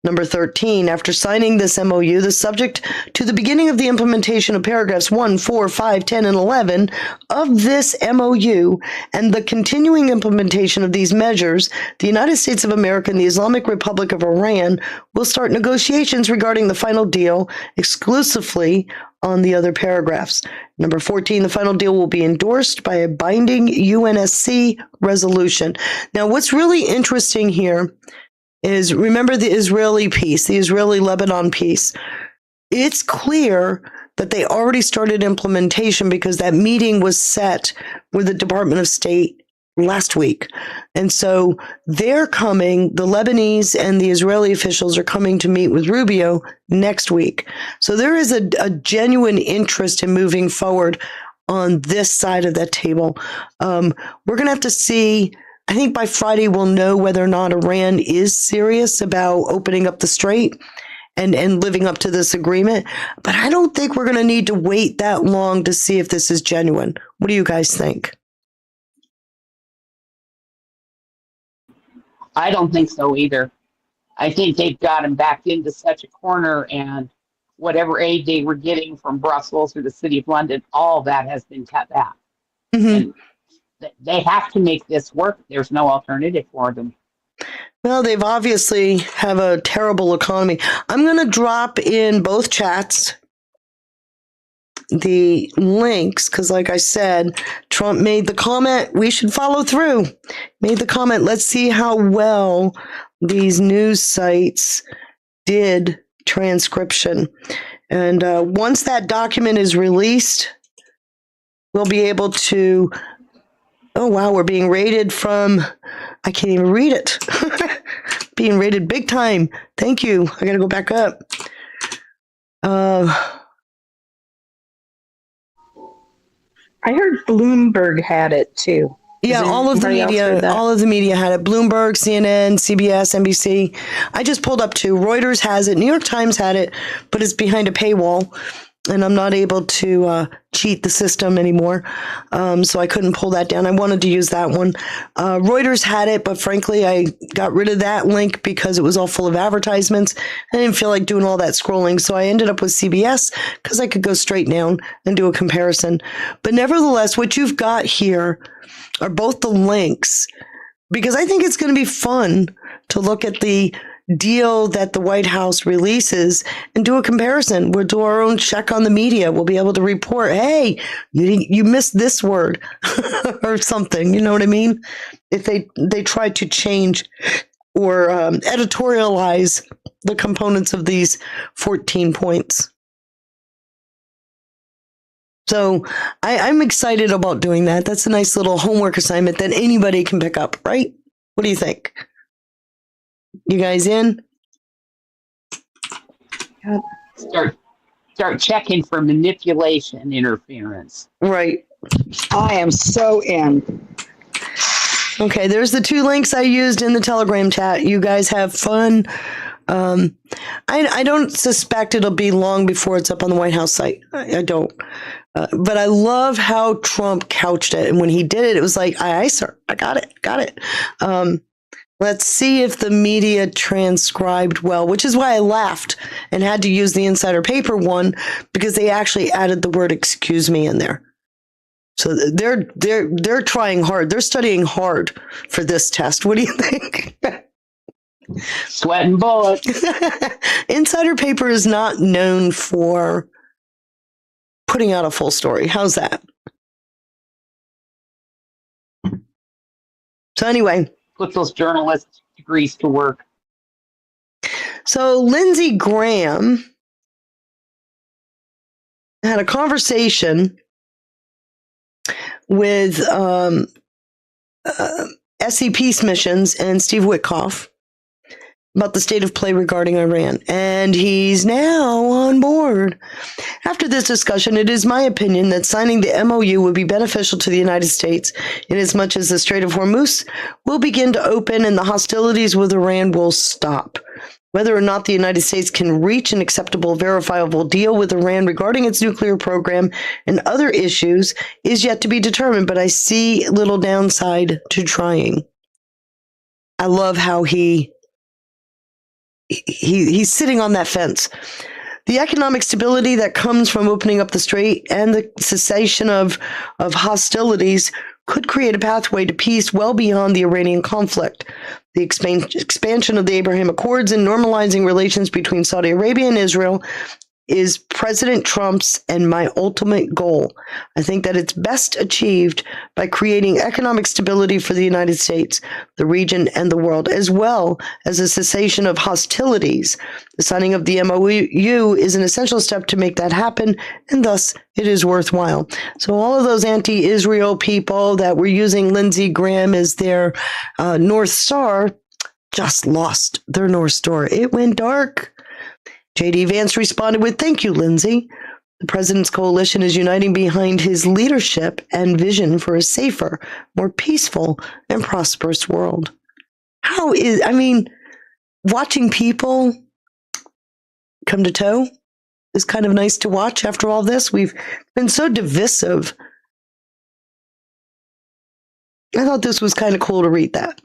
S10: Number 13, after signing this MOU, the subject to the beginning of the implementation of paragraphs 1, 4, 5, 10, and 11 of this MOU and the continuing implementation of these measures, the United States of America and the Islamic Republic of Iran will start negotiations regarding the final deal exclusively on the other paragraphs. Number 14, the final deal will be endorsed by a binding UNSC resolution. Now, what's really interesting here is, remember the Israeli peace, the Israeli-Lebanon peace. It's clear that they already started implementation because that meeting was set with the Department of State last week. And so they're coming, the Lebanese and the Israeli officials are coming to meet with Rubio next week. So there is a genuine interest in moving forward on this side of that table. We're going to have to see. I think by Friday we'll know whether or not Iran is serious about opening up the strait and living up to this agreement. But I don't think we're going to need to wait that long to see if this is genuine. What do you guys think?
S1: I don't think so either. I think they've got him backed into such a corner, and whatever aid they were getting from Brussels or the City of London, all that has been cut back. Mm-hmm. And they have to make this work. There's no alternative for them.
S10: Well, they've obviously have a terrible economy. I'm going to drop in both chats the links because, like I said, Trump made the comment, we should follow through. Made the comment, let's see how well these news sites did transcription. And once that document is released, we'll be able to. Oh, wow, we're being rated from. I can't even read it. Being rated big time. Thank you. I got to go back up.
S13: I heard Bloomberg had it too.
S10: Yeah, all of the media had it. Bloomberg, CNN, CBS, NBC. I just pulled up two. Reuters has it. New York Times had it, but it's behind a paywall, and I'm not able to cheat the system anymore. So I couldn't pull that down. I wanted to use that one. Reuters had it, but frankly, I got rid of that link because it was all full of advertisements. I didn't feel like doing all that scrolling, so I ended up with CBS because I could go straight down and do a comparison. But nevertheless, what you've got here are both the links, because I think it's going to be fun to look at the deal that the White House releases and do a comparison. We'll do our own check on the media. We'll be able to report, hey, you missed this word or something. You know what I mean? If they try to change or editorialize the components of these 14 points. So I'm excited about doing that. That's a nice little homework assignment that anybody can pick up, right? What do you think? You guys in?
S1: Start checking for manipulation interference.
S10: Right.
S11: I am so in.
S10: Okay, there's the two links I used in the Telegram chat. You guys have fun. I don't suspect it'll be long before it's up on the White House site. I don't. But I love how Trump couched it. And when he did it, it was like, aye, sir. I got it. Let's see if the media transcribed well, which is why I laughed and had to use the insider paper one, because they actually added the word "excuse me" in there. So they're trying hard. They're studying hard for this test. What do you think?
S1: Sweating bullets.
S10: Insider paper is not known for putting out a full story. How's that? So anyway.
S1: Put those journalist degrees to work.
S10: So Lindsey Graham had a conversation with SE Peace Missions and Steve Witkoff about the state of play regarding Iran, and he's now on board. After this discussion, it is my opinion that signing the MOU would be beneficial to the United States, inasmuch as the Strait of Hormuz will begin to open and the hostilities with Iran will stop. Whether or not the United States can reach an acceptable, verifiable deal with Iran regarding its nuclear program and other issues is yet to be determined, but I see little downside to trying. I love how he's sitting on that fence. The economic stability that comes from opening up the strait and the cessation of hostilities could create a pathway to peace well beyond the Iranian conflict. The expansion of the Abraham Accords and normalizing relations between Saudi Arabia and Israel is President Trump's and my ultimate goal. I think that it's best achieved by creating economic stability for the United States, the region, and the world, as well as a cessation of hostilities. The signing of the MOU is an essential step to make that happen, and thus it is worthwhile. So all of those anti-Israel people that were using Lindsey Graham as their North Star just lost their North Star. It went dark. J.D. Vance responded with, "Thank you, Lindsey. The president's coalition is uniting behind his leadership and vision for a safer, more peaceful, and prosperous world." Watching people come to toe is kind of nice to watch after all this. We've been so divisive. I thought this was kind of cool to read that.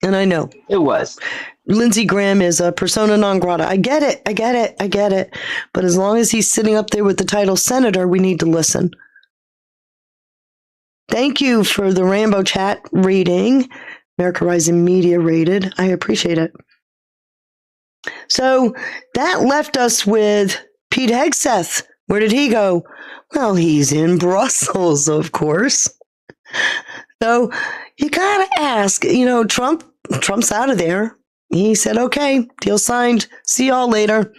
S10: And I know.
S1: It was.
S10: Lindsey Graham is a persona non grata. I get it. But as long as he's sitting up there with the title senator, we need to listen. Thank you for the Rambo chat reading. America Rising Media rated. I appreciate it. So that left us with Pete Hegseth. Where did he go? Well, he's in Brussels, of course. So you gotta ask, Trump's out of there. He said, okay, deal signed. See y'all later.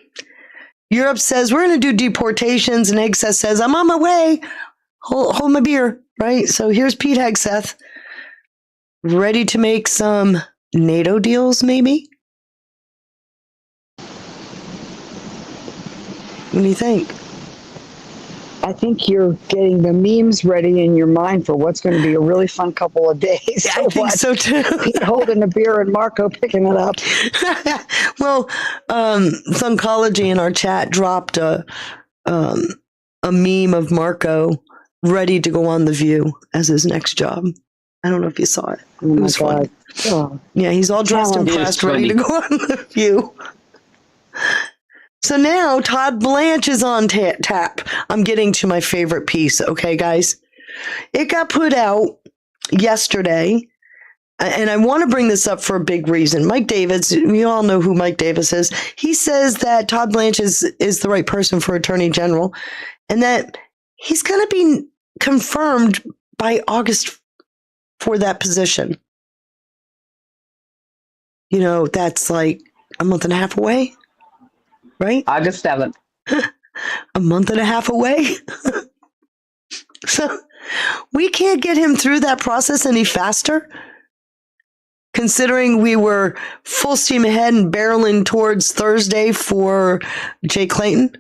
S10: Europe says, we're going to do deportations. And Hegseth says, I'm on my way. Hold my beer, right? So here's Pete Hegseth, ready to make some NATO deals, maybe? What do you think?
S11: I think you're getting the memes ready in your mind for what's going to be a really fun couple of days.
S10: I think so too.
S11: Pete holding a beer and Marco picking it up.
S10: Well, Thunkology in our chat dropped a meme of Marco ready to go on The View as his next job. I don't know if you saw it. It was fun.
S11: Oh.
S10: Yeah, he's all dressed and pressed, ready to go on The View. So now Todd Blanche is on tap. I'm getting to my favorite piece. Okay, guys. It got put out yesterday, and I want to bring this up for a big reason. Mike Davis, we all know who Mike Davis is. He says that Todd Blanche is the right person for Attorney General, and that he's going to be confirmed by August for that position. You know, that's like a month and a half away. Right?
S1: August 7th.
S10: A month and a half away. So we can't get him through that process any faster, considering we were full steam ahead and barreling towards Thursday for Jay Clayton.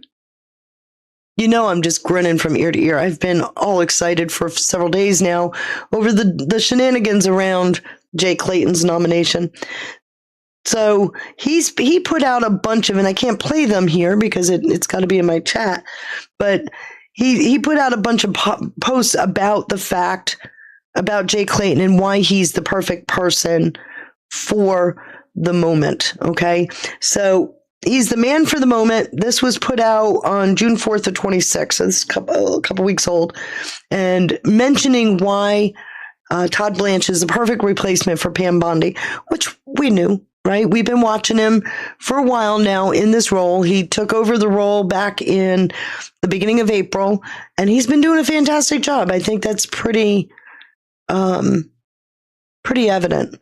S10: You know, I'm just grinning from ear to ear. I've been all excited for several days now over the shenanigans around Jay Clayton's nomination. So he put out a bunch of, and I can't play them here because it's got to be in my chat, but he put out a bunch of posts about the fact about Jay Clayton and why he's the perfect person for the moment. Okay. So he's the man for the moment. This was put out on June 4th of 26. So it's a couple weeks old, and mentioning why Todd Blanche is the perfect replacement for Pam Bondi, which we knew. Right? We've been watching him for a while now in this role. He took over the role back in the beginning of April, and he's been doing a fantastic job. I think that's pretty evident.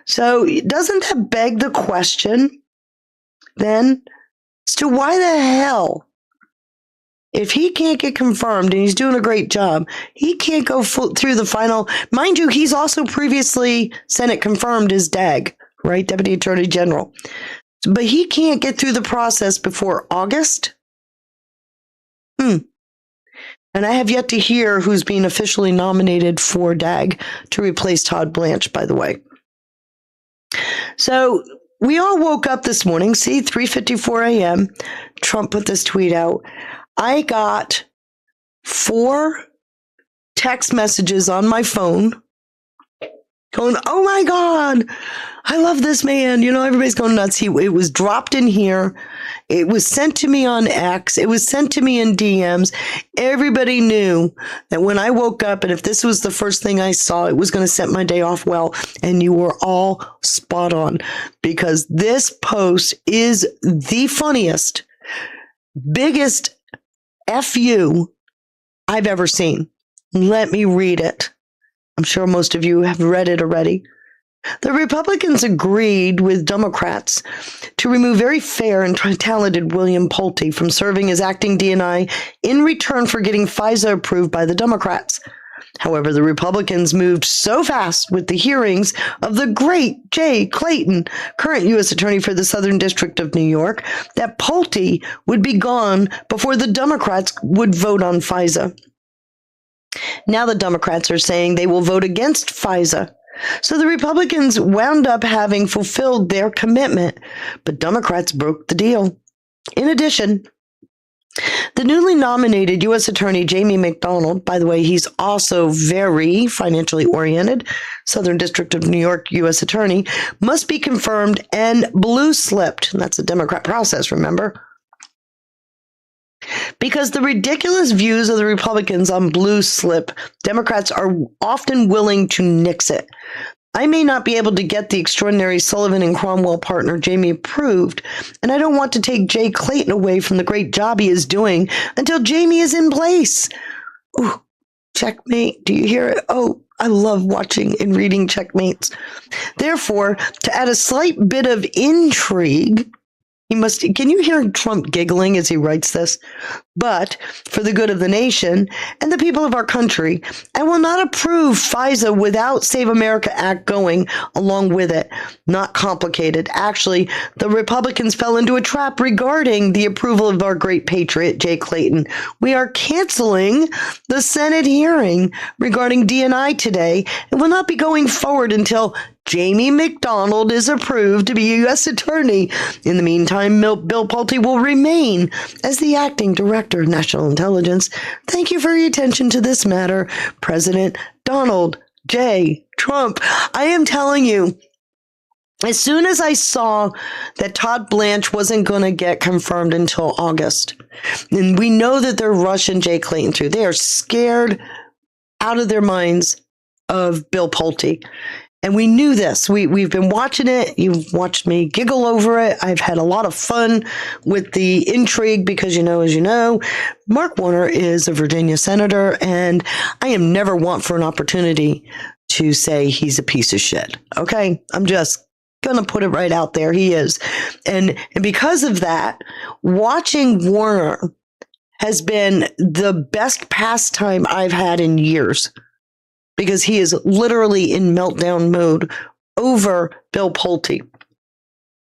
S10: So doesn't that beg the question then as to why the hell, if he can't get confirmed and he's doing a great job, he can't go through the final. Mind you, he's also previously Senate confirmed as DAG. Right, Deputy Attorney General. But he can't get through the process before August? And I have yet to hear who's being officially nominated for DAG to replace Todd Blanche, by the way. So we all woke up this morning, 3:54 a.m. Trump put this tweet out. I got 4 text messages on my phone going, oh my God, I love this man. You know, everybody's going nuts. It was dropped in here. It was sent to me on X. It was sent to me in DMs. Everybody knew that when I woke up, and if this was the first thing I saw, it was going to set my day off well. And you were all spot on, because this post is the funniest, biggest FU I've ever seen. Let me read it. I'm sure most of you have read it already. The Republicans agreed with Democrats to remove very fair and talented William Pulte from serving as acting DNI in return for getting FISA approved by the Democrats. However, the Republicans moved so fast with the hearings of the great Jay Clayton, current U.S. Attorney for the Southern District of New York, that Pulte would be gone before the Democrats would vote on FISA. Now the Democrats are saying they will vote against FISA. So the Republicans wound up having fulfilled their commitment, but Democrats broke the deal. In addition, the newly nominated U.S. Attorney Jamie McDonald, by the way, he's also very financially oriented, Southern District of New York U.S. Attorney, must be confirmed and blue-slipped. And that's a Democrat process, remember? Because the ridiculous views of the Republicans on blue slip, Democrats are often willing to nix it. I may not be able to get the extraordinary Sullivan and Cromwell partner Jamie approved, and I don't want to take Jay Clayton away from the great job he is doing until Jamie is in place. Ooh, checkmate. Do you hear it? Oh, I love watching and reading checkmates. Therefore, to add a slight bit of intrigue, Can you hear Trump giggling as he writes this? But for the good of the nation and the people of our country, I will not approve FISA without Save America Act going along with it. Not complicated. Actually, the Republicans fell into a trap regarding the approval of our great patriot, Jay Clayton. We are canceling the Senate hearing regarding D&I today and will not be going forward until Jamie McDonald is approved to be a U.S. attorney. In the meantime, Bill Pulte will remain as the acting director of national intelligence. Thank you for your attention to this matter, President Donald J. Trump. I am telling you, as soon as I saw that Todd Blanche wasn't going to get confirmed until August, and we know that they're rushing Jay Clayton through, they are scared out of their minds of Bill Pulte. And we knew this. We've been watching it. You've watched me giggle over it. I've had a lot of fun with the intrigue because, as you know, Mark Warner is a Virginia senator, and I am never want for an opportunity to say he's a piece of shit. Okay? I'm just going to put it right out there. He is. And because of that, watching Warner has been the best pastime I've had in years. Because he is literally in meltdown mode over Bill Pulte.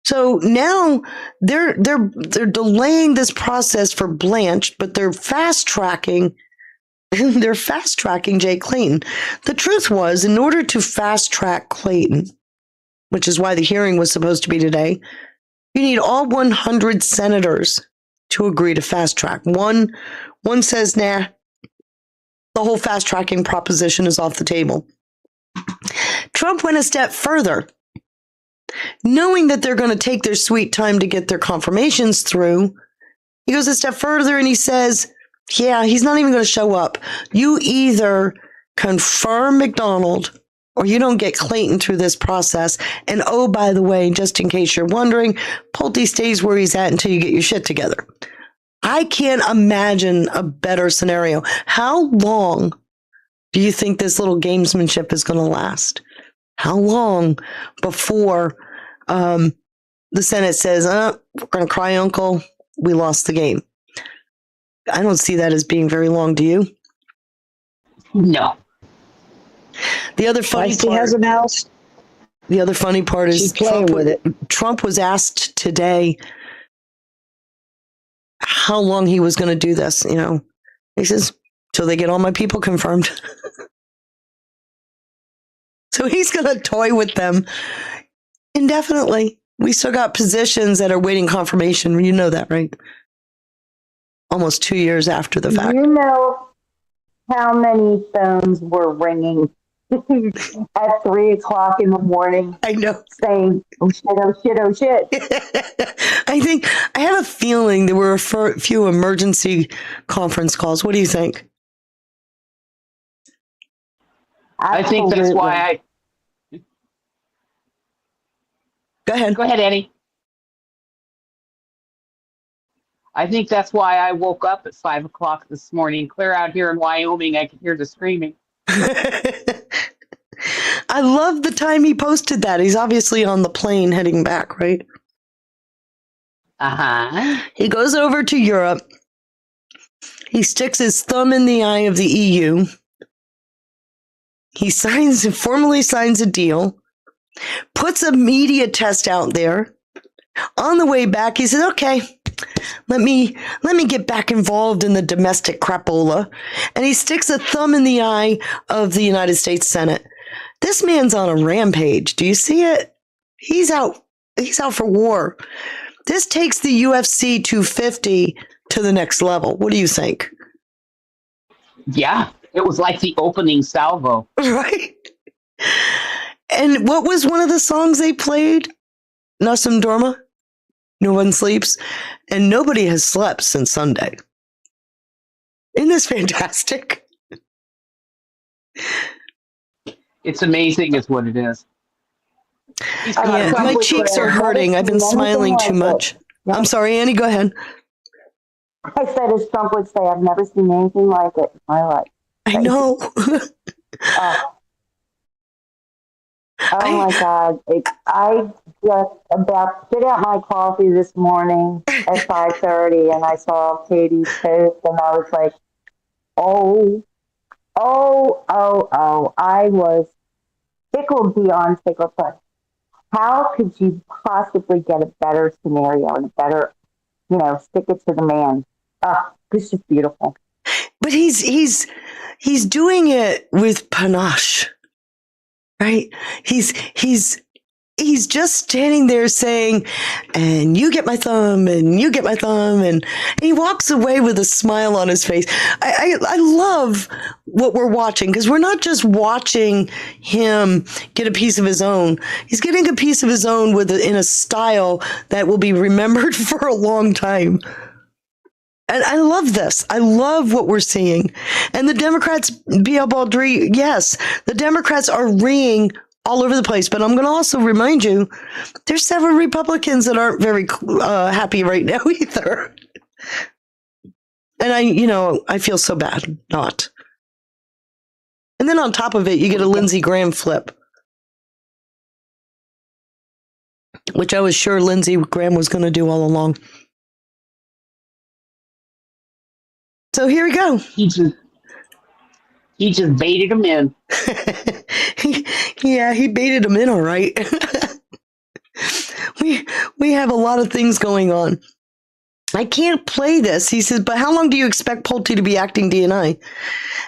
S10: So now they're delaying this process for Blanche, but they're fast tracking Jay Clayton. The truth was, in order to fast track Clayton, which is why the hearing was supposed to be today, you need all 100 senators to agree to fast track. One says, nah. The whole fast tracking proposition is off the table. Trump went a step further. Knowing that they're going to take their sweet time to get their confirmations through, he goes a step further and he says, yeah, he's not even going to show up. You either confirm McDonald or you don't get Clayton through this process. And oh, by the way, just in case you're wondering, Pulte stays where he's at until you get your shit together. I can't imagine a better scenario. How long do you think this little gamesmanship is going to last? How long before the Senate says, we're going to cry uncle, we lost the game? I don't see that as being very long, do you?
S11: No.
S10: The other funny part
S11: has a mouse.
S10: The other funny part is Trump was asked today how long he was going to do this, He says, till they get all my people confirmed. So he's going to toy with them indefinitely. We still got positions that are waiting confirmation. You know that, right? Almost 2 years after the fact.
S14: You know how many phones were ringing at 3 o'clock in the morning?
S10: I know.
S14: Saying, oh shit, oh shit, oh shit.
S10: I have a feeling there were a few emergency conference calls. What do you think?
S1: I think that's why
S10: Go ahead.
S1: Go ahead, Eddie. I think that's why I woke up at 5 o'clock this morning. Clear out here in Wyoming, I could hear the screaming.
S10: I love the time he posted that. He's obviously on the plane heading back, right?
S1: Uh-huh.
S10: He goes over to Europe. He sticks his thumb in the eye of the EU. He formally signs a deal, puts a media test out there. On the way back, he says, okay, let me get back involved in the domestic crapola. And he sticks a thumb in the eye of the United States Senate. This man's on a rampage. Do you see it? He's out for war. This takes the UFC 250 to the next level. What do you think?
S1: Yeah, it was like the opening salvo.
S10: Right. And what was one of the songs they played? Nassim Dorma? No one sleeps. And nobody has slept since Sunday. Isn't this fantastic?
S1: It's amazing is what it is.
S10: Yeah, my cheeks are hurting. I've been smiling too much. I'm sorry, Annie, go ahead.
S14: I said, as Trump would say, I've never seen anything like it in my life.
S10: I know.
S14: Oh my God. I just about spit out my coffee this morning at 5:30 and I saw Katie's post and I was like, oh. I was tickled beyond tickled. How could you possibly get a better scenario and a better, stick it to the man? This is beautiful.
S10: But he's doing it with panache, right? He's just standing there saying, and you get my thumb, and you get my thumb, and he walks away with a smile on his face. I love what we're watching, because we're not just watching him get a piece of his own. He's getting a piece of his own in a style that will be remembered for a long time. And I love this. I love what we're seeing. And the Democrats, B.L. Baldry, yes, the Democrats are ringing all over the place. But I'm going to also remind you, there's several Republicans that aren't very happy right now either. And I feel so bad not. And then on top of it, you get a Lindsey Graham flip, which I was sure Lindsey Graham was going to do all along. So here we go.
S1: He just baited him in.
S10: He baited him in, all right. we have a lot of things going on. I can't play this. He says, but how long do you expect Pulte to be acting DNI?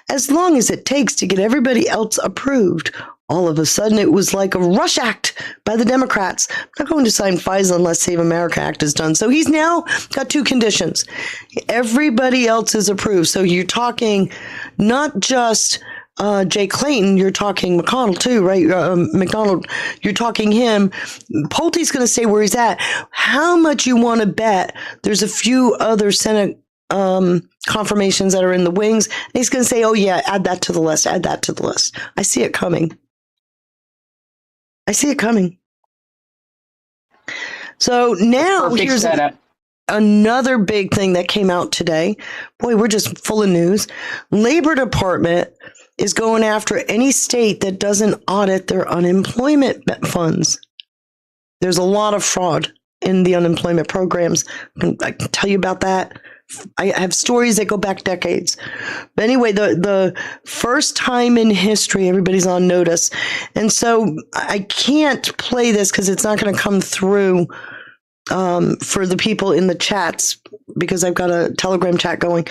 S10: As long as it takes to get everybody else approved. All of a sudden, it was like a rush act by the Democrats. I'm not going to sign FISA unless Save America Act is done. So he's now got two conditions. Everybody else is approved. So you're talking not just Jay Clayton, you're talking McConnell too, right? McDonald, you're talking him. Pulte's going to stay where he's at. How much you want to bet there's a few other Senate confirmations that are in the wings. And he's going to say, oh yeah, add that to the list, add that to the list. I see it coming. So now here's another big thing that came out today. Boy, we're just full of news. Labor Department is going after any state that doesn't audit their unemployment funds. There's a lot of fraud in the unemployment programs. I can tell you about that. I have stories that go back decades. But anyway, the first time in history, everybody's on notice. And so I can't play this because it's not going to come through for the people in the chats because I've got a Telegram chat going.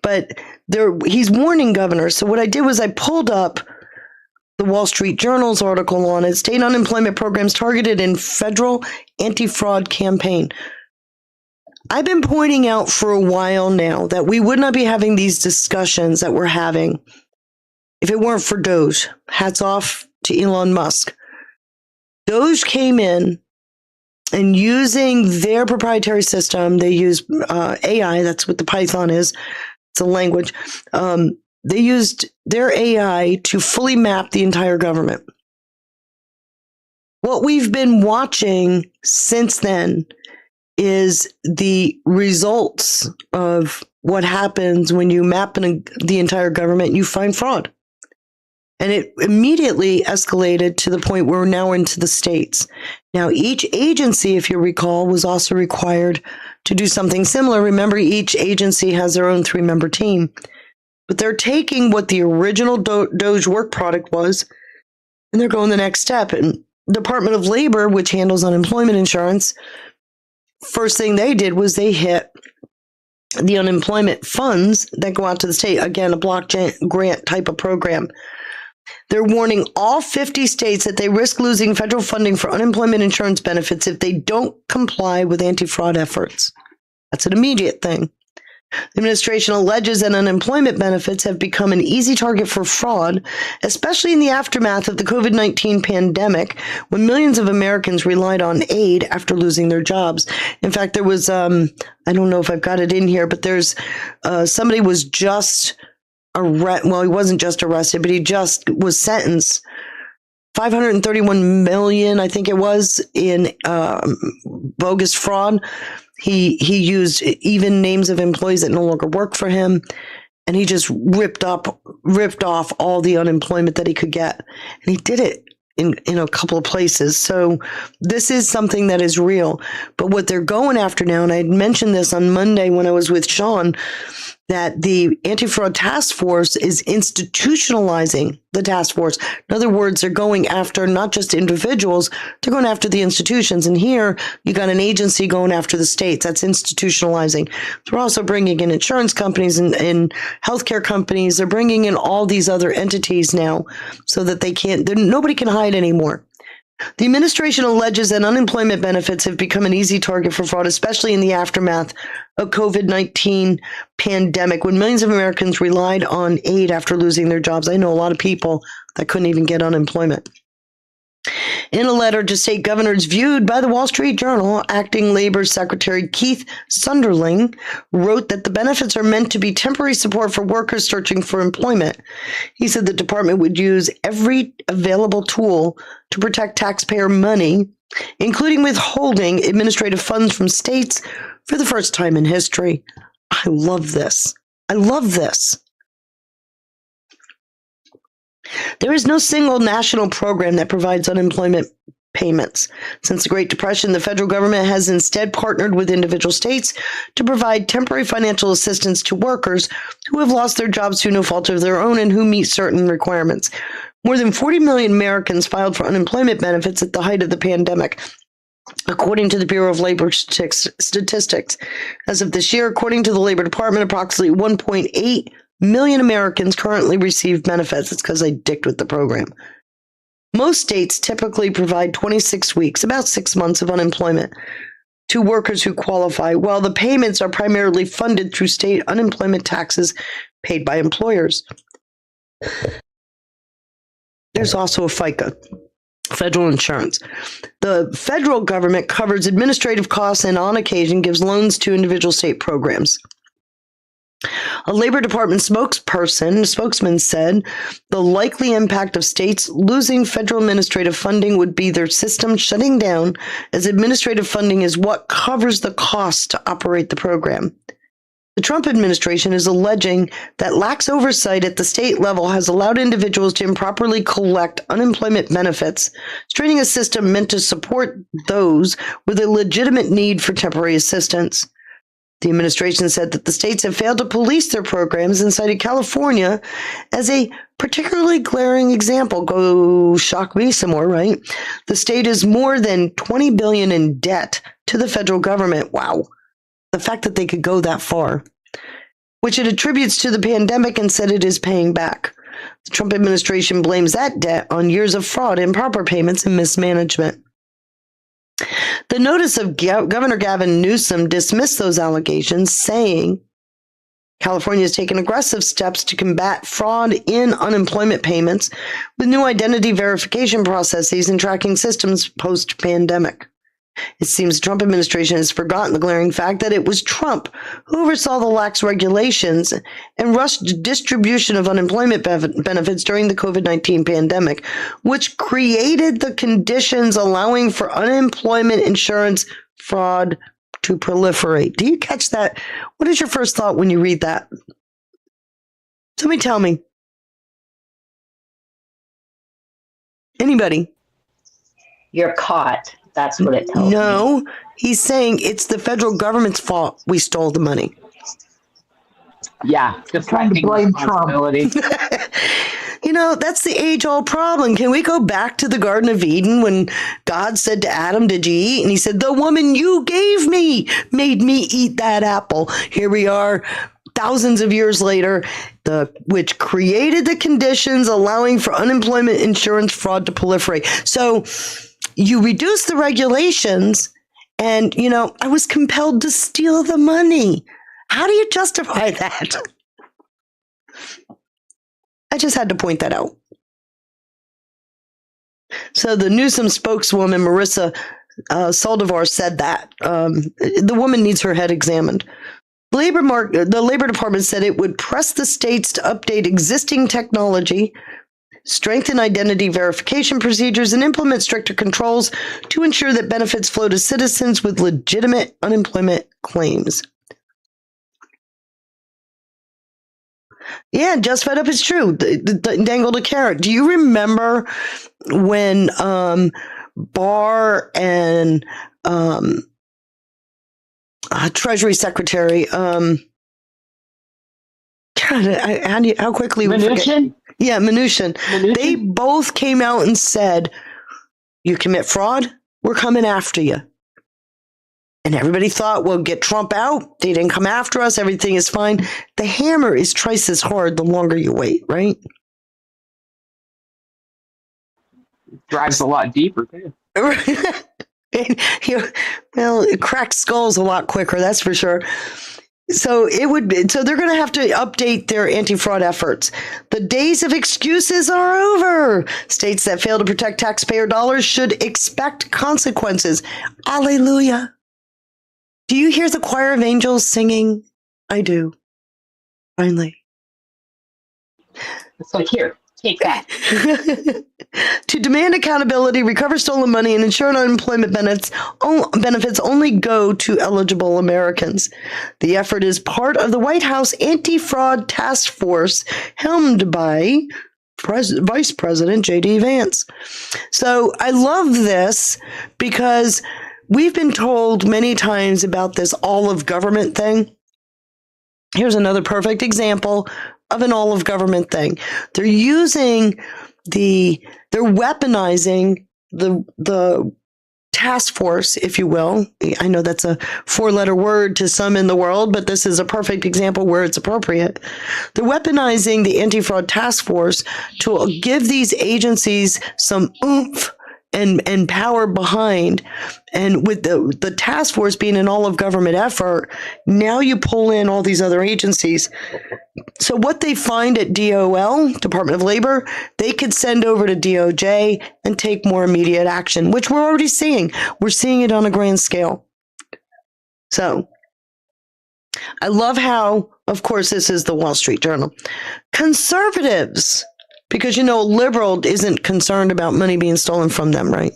S10: But he's warning governors. So what I did was I pulled up the Wall Street Journal's article on it. State unemployment programs targeted in federal anti-fraud campaign. I've been pointing out for a while now that we would not be having these discussions that we're having if it weren't for Doge. Hats off to Elon Musk. Doge came in and using their proprietary system, they use AI, that's what the Python is, it's a language. They used their AI to fully map the entire government. What we've been watching since then is the results of what happens when you map the entire government and you find fraud. And it immediately escalated to the point where we're now into the states. Now, each agency, if you recall, was also required to do something similar. Remember, each agency has their own 3-member team. But they're taking what the original Doge work product was, and they're going the next step. And Department of Labor, which handles unemployment insurance, first thing they did was they hit the unemployment funds that go out to the state. Again, a block grant type of program. They're warning all 50 states that they risk losing federal funding for unemployment insurance benefits if they don't comply with anti-fraud efforts. That's an immediate thing. The administration alleges that unemployment benefits have become an easy target for fraud, especially in the aftermath of the COVID-19 pandemic, when millions of Americans relied on aid after losing their jobs. In fact, there was, I don't know if I've got it in here, but there's somebody was just he wasn't just arrested, but he just was sentenced. $531 million, I think it was, in bogus fraud. He used even names of employees that no longer work for him, and he just ripped off all the unemployment that he could get. And he did it in a couple of places. So this is something that is real. But what they're going after now, and I mentioned this on Monday when I was with Sean, that the anti-fraud task force is institutionalizing the task force. In other words, they're going after not just individuals, they're going after the institutions. And here you got an agency going after the states. That's institutionalizing. They're also bringing in insurance companies and healthcare companies. They're bringing in all these other entities now so that nobody can hide anymore. The administration alleges that unemployment benefits have become an easy target for fraud, especially in the aftermath of COVID-19 pandemic, when millions of Americans relied on aid after losing their jobs. I know a lot of people that couldn't even get unemployment. In a letter to state governors viewed by the Wall Street Journal, Acting Labor Secretary Keith Sunderling wrote that the benefits are meant to be temporary support for workers searching for employment. He said the department would use every available tool to protect taxpayer money, including withholding administrative funds from states for the first time in history. I love this. I love this. There is no single national program that provides unemployment payments. Since the Great Depression, the federal government has instead partnered with individual states to provide temporary financial assistance to workers who have lost their jobs through no fault of their own and who meet certain requirements. More than 40 million Americans filed for unemployment benefits at the height of the pandemic, according to the Bureau of Labor Statistics. As of this year, according to the Labor Department, approximately 1.8 million Americans currently receive benefits. It's because they dicked with the program. Most states typically provide 26 weeks, about 6 months of unemployment, to workers who qualify, while the payments are primarily funded through state unemployment taxes paid by employers. There's also a FICA, federal insurance. The federal government covers administrative costs and on occasion gives loans to individual state programs. A Labor Department spokesman said the likely impact of states losing federal administrative funding would be their system shutting down, as administrative funding is what covers the cost to operate the program. The Trump administration is alleging that lax oversight at the state level has allowed individuals to improperly collect unemployment benefits, straining a system meant to support those with a legitimate need for temporary assistance. The administration said that the states have failed to police their programs and cited California as a particularly glaring example. Go shock me some more, right? The state is more than $20 billion in debt to the federal government. Wow. The fact that they could go that far, which it attributes to the pandemic and said it is paying back. The Trump administration blames that debt on years of fraud, improper payments, and mismanagement. The notice of Governor Gavin Newsom dismissed those allegations, saying California has taken aggressive steps to combat fraud in unemployment payments with new identity verification processes and tracking systems post-pandemic. It seems the Trump administration has forgotten the glaring fact that it was Trump who oversaw the lax regulations and rushed distribution of unemployment benefits during the COVID-19 pandemic, which created the conditions allowing for unemployment insurance fraud to proliferate. Do you catch that? What is your first thought when you read that? Somebody tell me. Anybody?
S14: You're caught. That's what it tells me.
S10: No, he's saying it's the federal government's fault we stole the money.
S14: Yeah,
S13: trying to blame Trump.
S10: You know, that's the age-old problem. Can we go back to the Garden of Eden when God said to Adam, "Did you eat?" And he said, "The woman you gave me made me eat that apple." Here we are, thousands of years later, which created the conditions allowing for unemployment insurance fraud to proliferate. So you reduce the regulations, and, you know, I was compelled to steal the money. How do you justify that? I just had to point that out. So the Newsom spokeswoman, Marissa Saldivar, said that. The woman needs her head examined. The Labor Department said it would press the states to update existing technology, strengthen identity verification procedures, and implement stricter controls to ensure that benefits flow to citizens with legitimate unemployment claims. Yeah, just fed up is true. Dangled a carrot. Do you remember when Barr and Treasury Secretary, God, how quickly we forget. Yeah, Mnuchin. They both came out and said, you commit fraud, we're coming after you. And everybody thought, well, get Trump out. They didn't come after us. Everything is fine. The hammer is twice as hard the longer you wait, right?
S15: Drives a lot deeper, too.
S10: Well, it cracks skulls a lot quicker, that's for sure. So they're going to have to update their anti-fraud efforts. The days of excuses are over. States that fail to protect taxpayer dollars should expect consequences. Alleluia. Do you hear the choir of angels singing? I do. Finally.
S15: It's like, here, take that.
S10: To demand accountability, recover stolen money, and ensure unemployment benefits only go to eligible Americans. The effort is part of the White House anti-fraud task force helmed by Vice President J.D. Vance. So I love this because we've been told many times about this all of government thing. Here's another perfect example of an all of government thing. They're weaponizing the task force, if you will. I know that's a 4-letter word to some in the world, but this is a perfect example where it's appropriate. They're weaponizing the anti-fraud task force to give these agencies some oomph and power behind. And with the task force being an all of government effort, now you pull in all these other agencies. So what they find at DOL, Department of Labor, they could send over to DOJ and take more immediate action, which we're already seeing. We're seeing it on a grand scale. So I love how, of course, this is the Wall Street Journal. Conservatives, because, a liberal isn't concerned about money being stolen from them, right?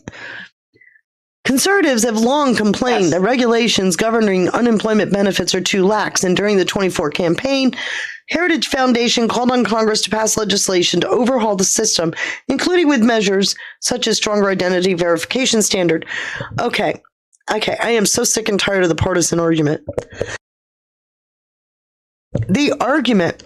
S10: Conservatives have long complained that regulations governing unemployment benefits are too lax, and during the 24 campaign, Heritage Foundation called on Congress to pass legislation to overhaul the system, including with measures such as stronger identity verification standard. Okay, I am so sick and tired of the partisan argument. The argument,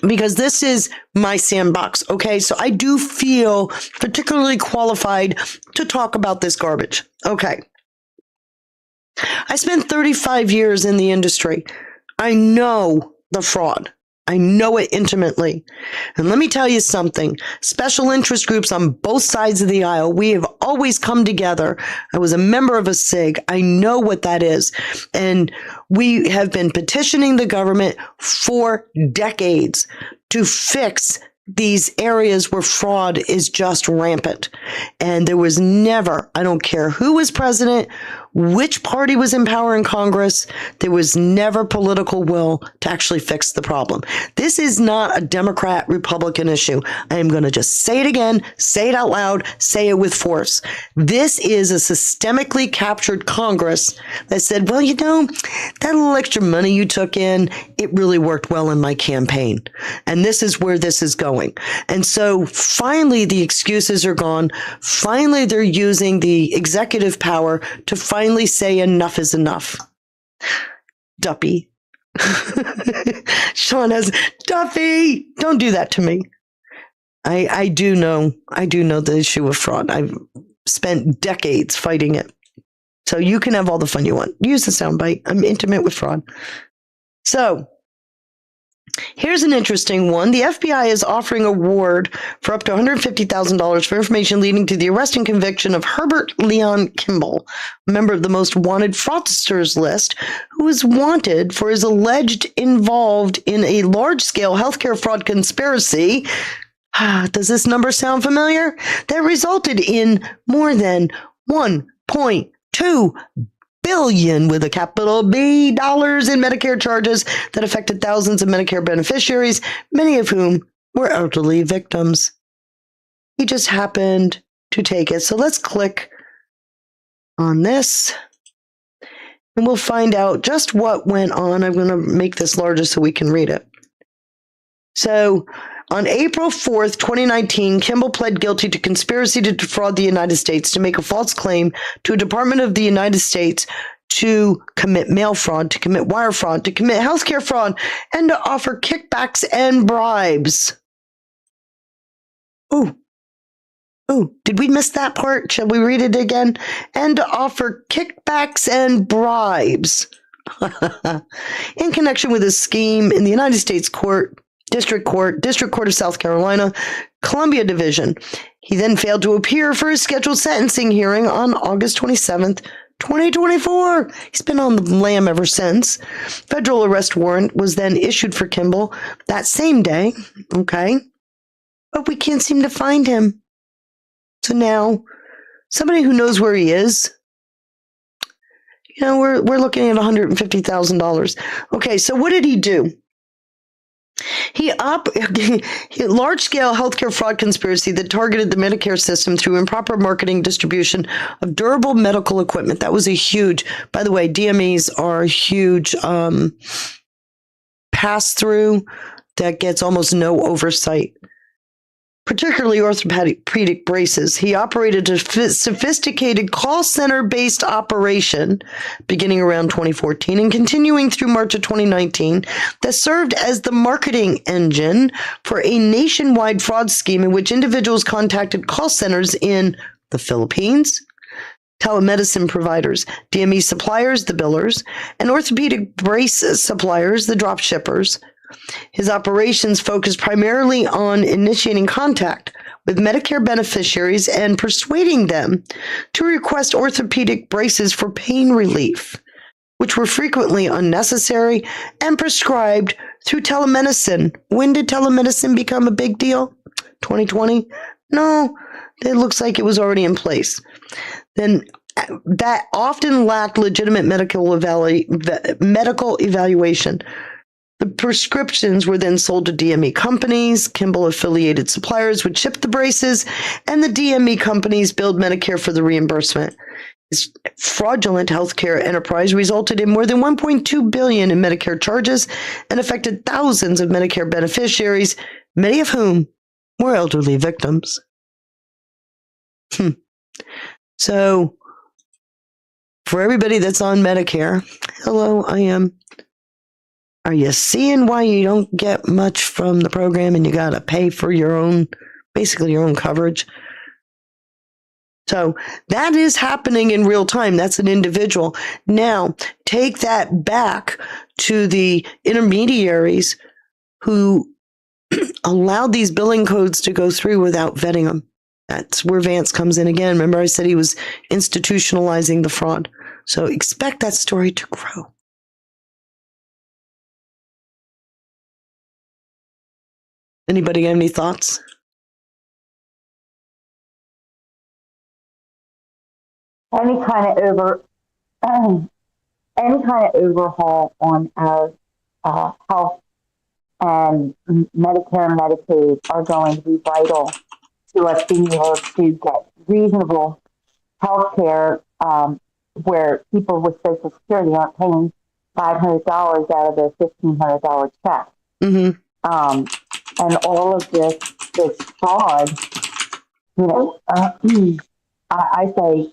S10: because this is my sandbox, okay? So I do feel particularly qualified to talk about this garbage. Okay. I spent 35 years in the industry. I know the fraud. I know it intimately. And let me tell you something. Special interest groups on both sides of the aisle, we have always come together. I was a member of a SIG. I know what that is. And we have been petitioning the government for decades to fix these areas where fraud is just rampant. And there was never, I don't care who was president, which party was in power in Congress, there was never political will to actually fix the problem. This is not a Democrat-Republican issue. I am going to just say it again, say it out loud, say it with force. This is a systemically captured Congress that said, well, that little extra money you took in, it really worked well in my campaign. And this is where this is going. And so finally, the excuses are gone. Finally, they're using the executive power to finally say enough is enough. Duppy. Sean has, Duffy, don't do that to me. I do know the issue of fraud. I've spent decades fighting it. So you can have all the fun you want. Use the soundbite. I'm intimate with fraud. So here's an interesting one. The FBI is offering a reward for up to $150,000 for information leading to the arrest and conviction of Herbert Leon Kimball, a member of the most wanted fraudsters list, who is wanted for his alleged involved in a large-scale healthcare fraud conspiracy. Does this number sound familiar? That resulted in more than $1.2 billion with a capital B dollars in Medicare charges that affected thousands of Medicare beneficiaries, many of whom were elderly victims. He just happened to take it. So let's click on this and we'll find out just what went on. I'm going to make this larger so we can read it. So On April 4th, 2019, Kimball pled guilty to conspiracy to defraud the United States, to make a false claim to a Department of the United States, to commit mail fraud, to commit wire fraud, to commit healthcare fraud, and to offer kickbacks and bribes. Ooh, did we miss that part? Shall we read it again? And to offer kickbacks and bribes in connection with a scheme in the United States District Court of South Carolina, Columbia Division. He then failed to appear for his scheduled sentencing hearing on August 27th, 2024. He's been on the lam ever since. Federal arrest warrant was then issued for Kimball that same day. Okay. But we can't seem to find him. So now, somebody who knows where he is, we're looking at $150,000. Okay, so what did he do? He large-scale healthcare fraud conspiracy that targeted the Medicare system through improper marketing, distribution of durable medical equipment. That was a huge, by the way, DMEs are a huge pass-through that gets almost no oversight. Particularly orthopedic braces. He operated a sophisticated call center-based operation beginning around 2014 and continuing through March of 2019 that served as the marketing engine for a nationwide fraud scheme in which individuals contacted call centers in the Philippines, telemedicine providers, DME suppliers, the billers, and orthopedic brace suppliers, the drop shippers. His operations focused primarily on initiating contact with Medicare beneficiaries and persuading them to request orthopedic braces for pain relief, which were frequently unnecessary and prescribed through telemedicine. When did telemedicine become a big deal? 2020? No, it looks like it was already in place. Then that often lacked legitimate medical evaluation. The prescriptions were then sold to DME companies. Kimball-affiliated suppliers would ship the braces, and the DME companies billed Medicare for the reimbursement. His fraudulent healthcare enterprise resulted in more than $1.2 billion in Medicare charges and affected thousands of Medicare beneficiaries, many of whom were elderly victims. So, for everybody that's on Medicare, hello, I am. Are you seeing why you don't get much from the program and you got to pay for basically your own coverage? So that is happening in real time. That's an individual. Now, take that back to the intermediaries who allowed these billing codes to go through without vetting them. That's where Vance comes in again. Remember, I said he was institutionalizing the fraud. So expect that story to grow. Anybody have any thoughts?
S14: Any kind of overhaul on our health and Medicare and Medicaid are going to be vital to us being able to get reasonable health care where people with Social Security aren't paying $500 out of their $1,500 check.
S10: Mm-hmm.
S14: And all of this fraud, I say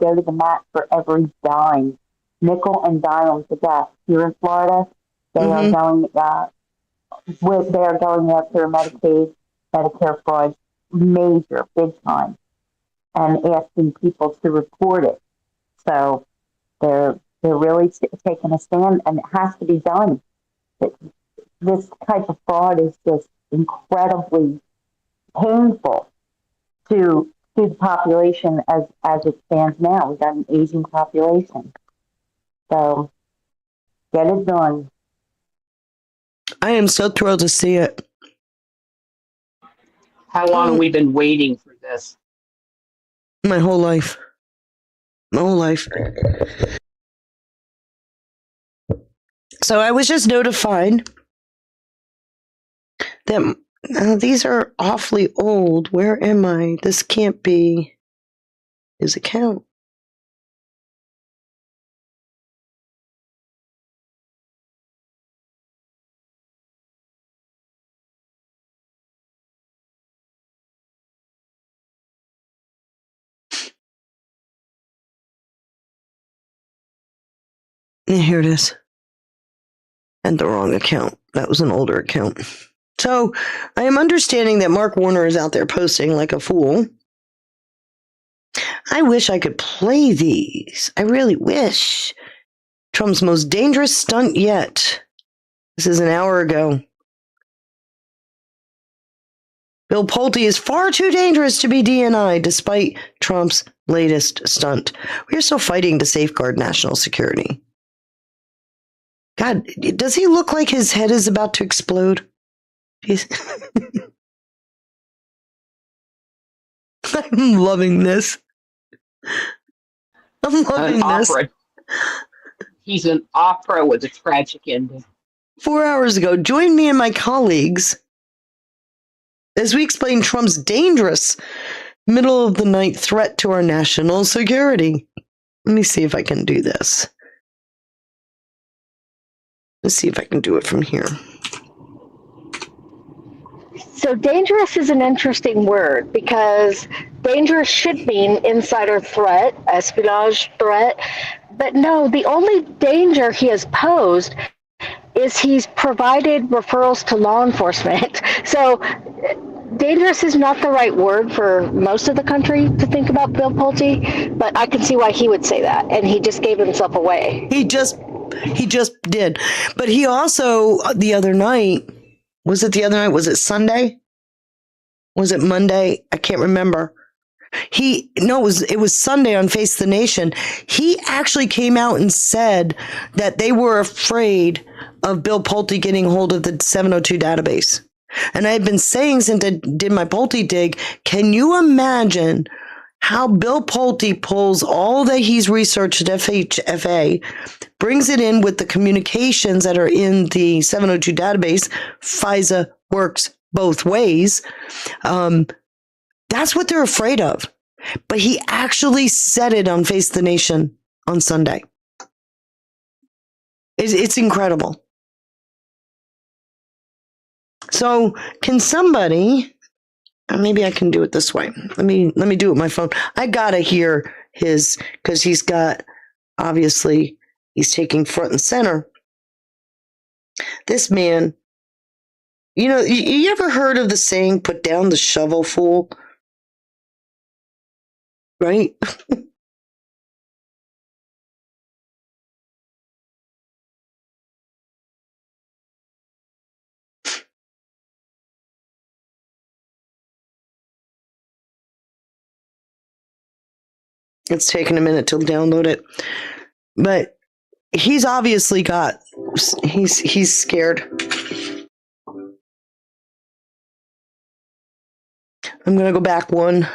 S14: go to the mat for every dime, nickel and dime to death. Here in Florida, they are going after Medicaid, Medicare fraud, major, big time, and asking people to report it. So they're really taking a stand, and it has to be done. This type of fraud is just incredibly painful to the population as it stands now. We've got an aging population. So get it done.
S10: I am so thrilled to see it.
S15: How long have we been waiting for this?
S10: My whole life. My whole life. So I was just notified that these are awfully old. Where am I? This can't be his account. Here it is. And the wrong account. That was an older account. So I am understanding that Mark Warner is out there posting like a fool. I wish I could play these. I really wish. Trump's most dangerous stunt yet. This is an hour ago. Bill Pulte is far too dangerous to be DNI despite Trump's latest stunt. We are still fighting to safeguard national security. God, does he look like his head is about to explode? I'm loving this. I'm loving this.
S15: Opera. He's an opera with a tragic ending.
S10: 4 hours ago, join me and my colleagues as we explain Trump's dangerous middle of the night threat to our national security. Let me see if I can do this. Let's see if I can do it from here.
S16: So dangerous is an interesting word because dangerous should mean insider threat, espionage threat. But no, the only danger he has posed is he's provided referrals to law enforcement. So dangerous is not the right word for most of the country to think about Bill Pulte, but I can see why he would say that. And he just gave himself away.
S10: He just did. But he also, the other night, was it the other night? Was it Sunday? Was it Monday? I can't remember. It was Sunday on Face the Nation. He actually came out and said that they were afraid of Bill Pulte getting hold of the 702 database. And I had been saying since I did my Pulte dig, can you imagine how Bill Pulte pulls all that he's researched at FHFA, brings it in with the communications that are in the 702 database? FISA works both ways. That's what they're afraid of. But he actually said it on Face the Nation on Sunday. It's incredible. So can somebody, maybe I can do it this way. Let me do it with my phone. I gotta hear his, because he's got, obviously, he's taking front and center. This man, you ever heard of the saying, put down the shovel, fool? Right? It's taken a minute to download it. But he's obviously he's scared. I'm going to go back one.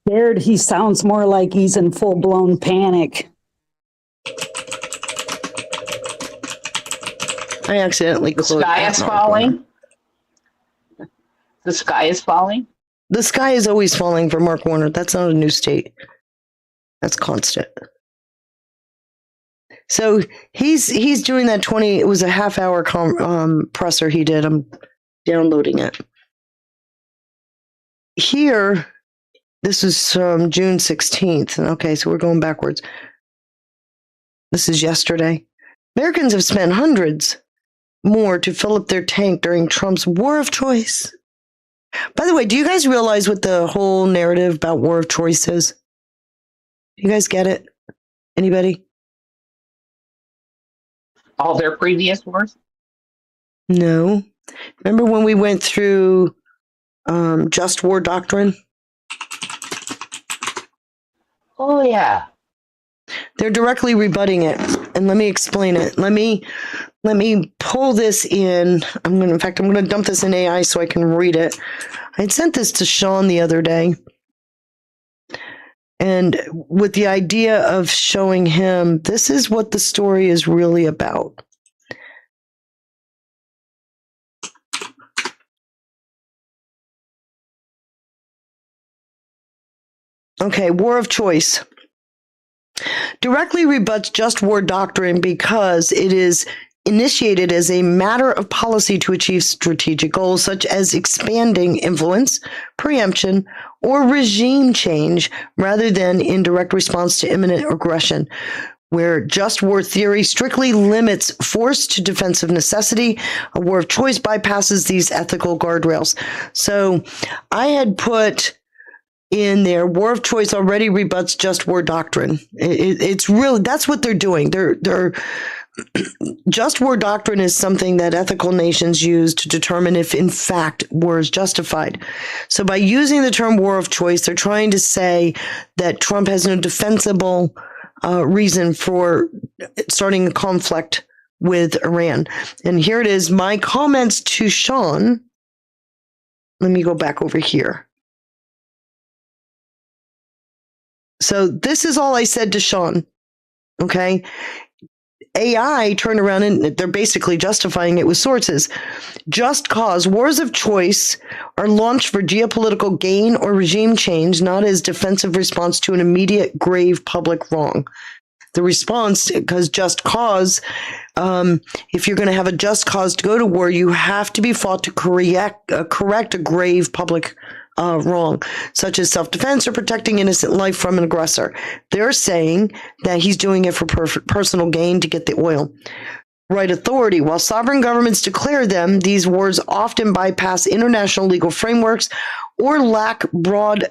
S12: Scared, he sounds more like he's in full-blown panic.
S10: I accidentally
S15: The sky is falling. The sky is falling.
S10: The sky is always falling for Mark Warner. That's not a new state. That's constant. So he's doing that 20. It was a half-hour presser he did. I'm downloading it. Here, this is June 16th. Okay, so we're going backwards. This is yesterday. Americans have spent hundreds more to fill up their tank during Trump's war of choice. By the way, do you guys realize what the whole narrative about war of choice is? You guys get it? Anybody?
S15: All their previous wars?
S10: No. Remember when we went through just war doctrine?
S15: Oh, yeah.
S10: They're directly rebutting it. And let me explain it. Let me pull this in. I'm going to dump this in AI so I can read it. I had sent this to Sean the other day. And with the idea of showing him, this is what the story is really about. Okay, war of choice. Directly rebuts just war doctrine because it is initiated as a matter of policy to achieve strategic goals such as expanding influence, preemption, or regime change rather than in direct response to imminent aggression. Where just war theory strictly limits force to defensive necessity, a war of choice bypasses these ethical guardrails. So I had put in there, war of choice already rebuts just war doctrine. It's really, that's what they're doing. They're just war doctrine is something that ethical nations use to determine if, in fact, war is justified. So by using the term war of choice, they're trying to say that Trump has no defensible reason for starting a conflict with Iran. And here it is, my comments to Sean. Let me go back over here. So this is all I said to Sean. Okay. AI turned around and they're basically justifying it with sources. Just cause wars of choice are launched for geopolitical gain or regime change, not as defensive response to an immediate grave public wrong. The response, because just cause, if you're going to have a just cause to go to war, you have to be fought to correct a grave public wrong, such as self-defense or protecting innocent life from an aggressor. They're saying that he's doing it for personal gain to get the oil. Right authority. While sovereign governments declare them, these wars often bypass international legal frameworks or lack broad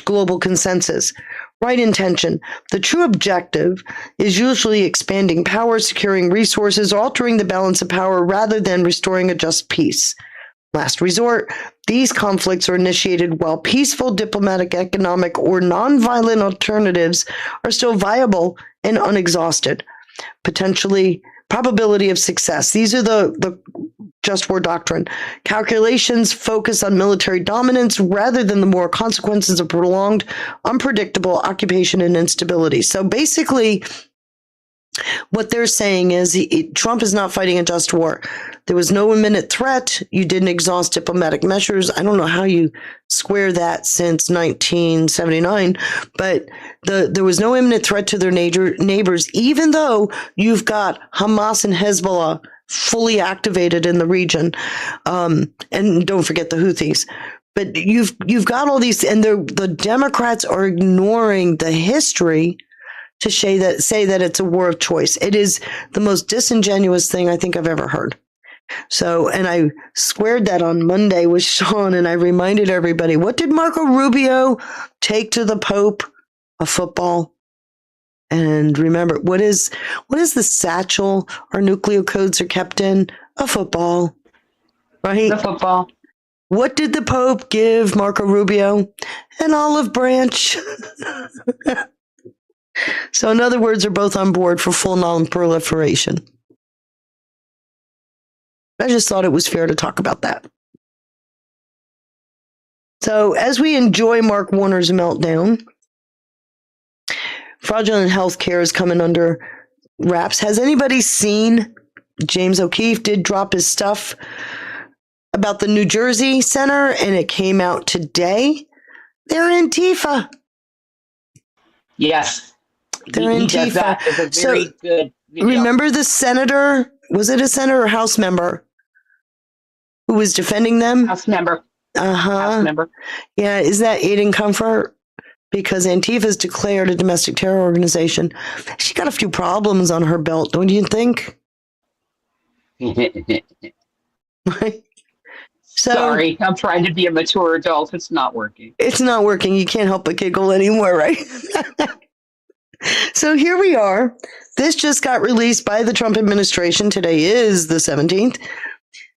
S10: global consensus. Right intention. The true objective is usually expanding power, securing resources, altering the balance of power rather than restoring a just peace. Last resort, these conflicts are initiated while peaceful, diplomatic, economic, or nonviolent alternatives are still viable and unexhausted. Potentially, probability of success. These are the just war doctrine. Calculations focus on military dominance rather than the moral consequences of prolonged, unpredictable occupation and instability. So basically, what they're saying is Trump is not fighting a just war. There was no imminent threat. You didn't exhaust diplomatic measures. I don't know how you square that since 1979, but there was no imminent threat to their neighbors, even though you've got Hamas and Hezbollah fully activated in the region. And don't forget the Houthis. But you've got all these, and the Democrats are ignoring the history to say that it's a war of choice. It is the most disingenuous thing I think I've ever heard. So, and I squared that on Monday with Sean, and I reminded everybody, what did Marco Rubio take to the Pope? A football. And remember, what is the satchel our nuclear codes are kept in? A football. Right?
S15: The football.
S10: What did the Pope give Marco Rubio? An olive branch. So in other words, they're both on board for full non-proliferation. I just thought it was fair to talk about that. So as we enjoy Mark Warner's meltdown, fraudulent health care is coming under wraps. Has anybody seen James O'Keefe did drop his stuff about the New Jersey Center, and it came out today? They're Antifa.
S15: Yes.
S10: They're
S15: He does
S10: Antifa.
S15: that as a very good video.
S10: Remember the senator? Was it a senator or House member who was defending them?
S15: House member.
S10: House
S15: member.
S10: Yeah, is that aid and comfort? Because Antifa's declared a domestic terror organization. She got a few problems on her belt, don't you think? Right? So,
S15: sorry, I'm trying to be a mature adult. It's not working.
S10: It's not working. You can't help but giggle anymore, right? So here we are. This just got released by the Trump administration. Today is the 17th.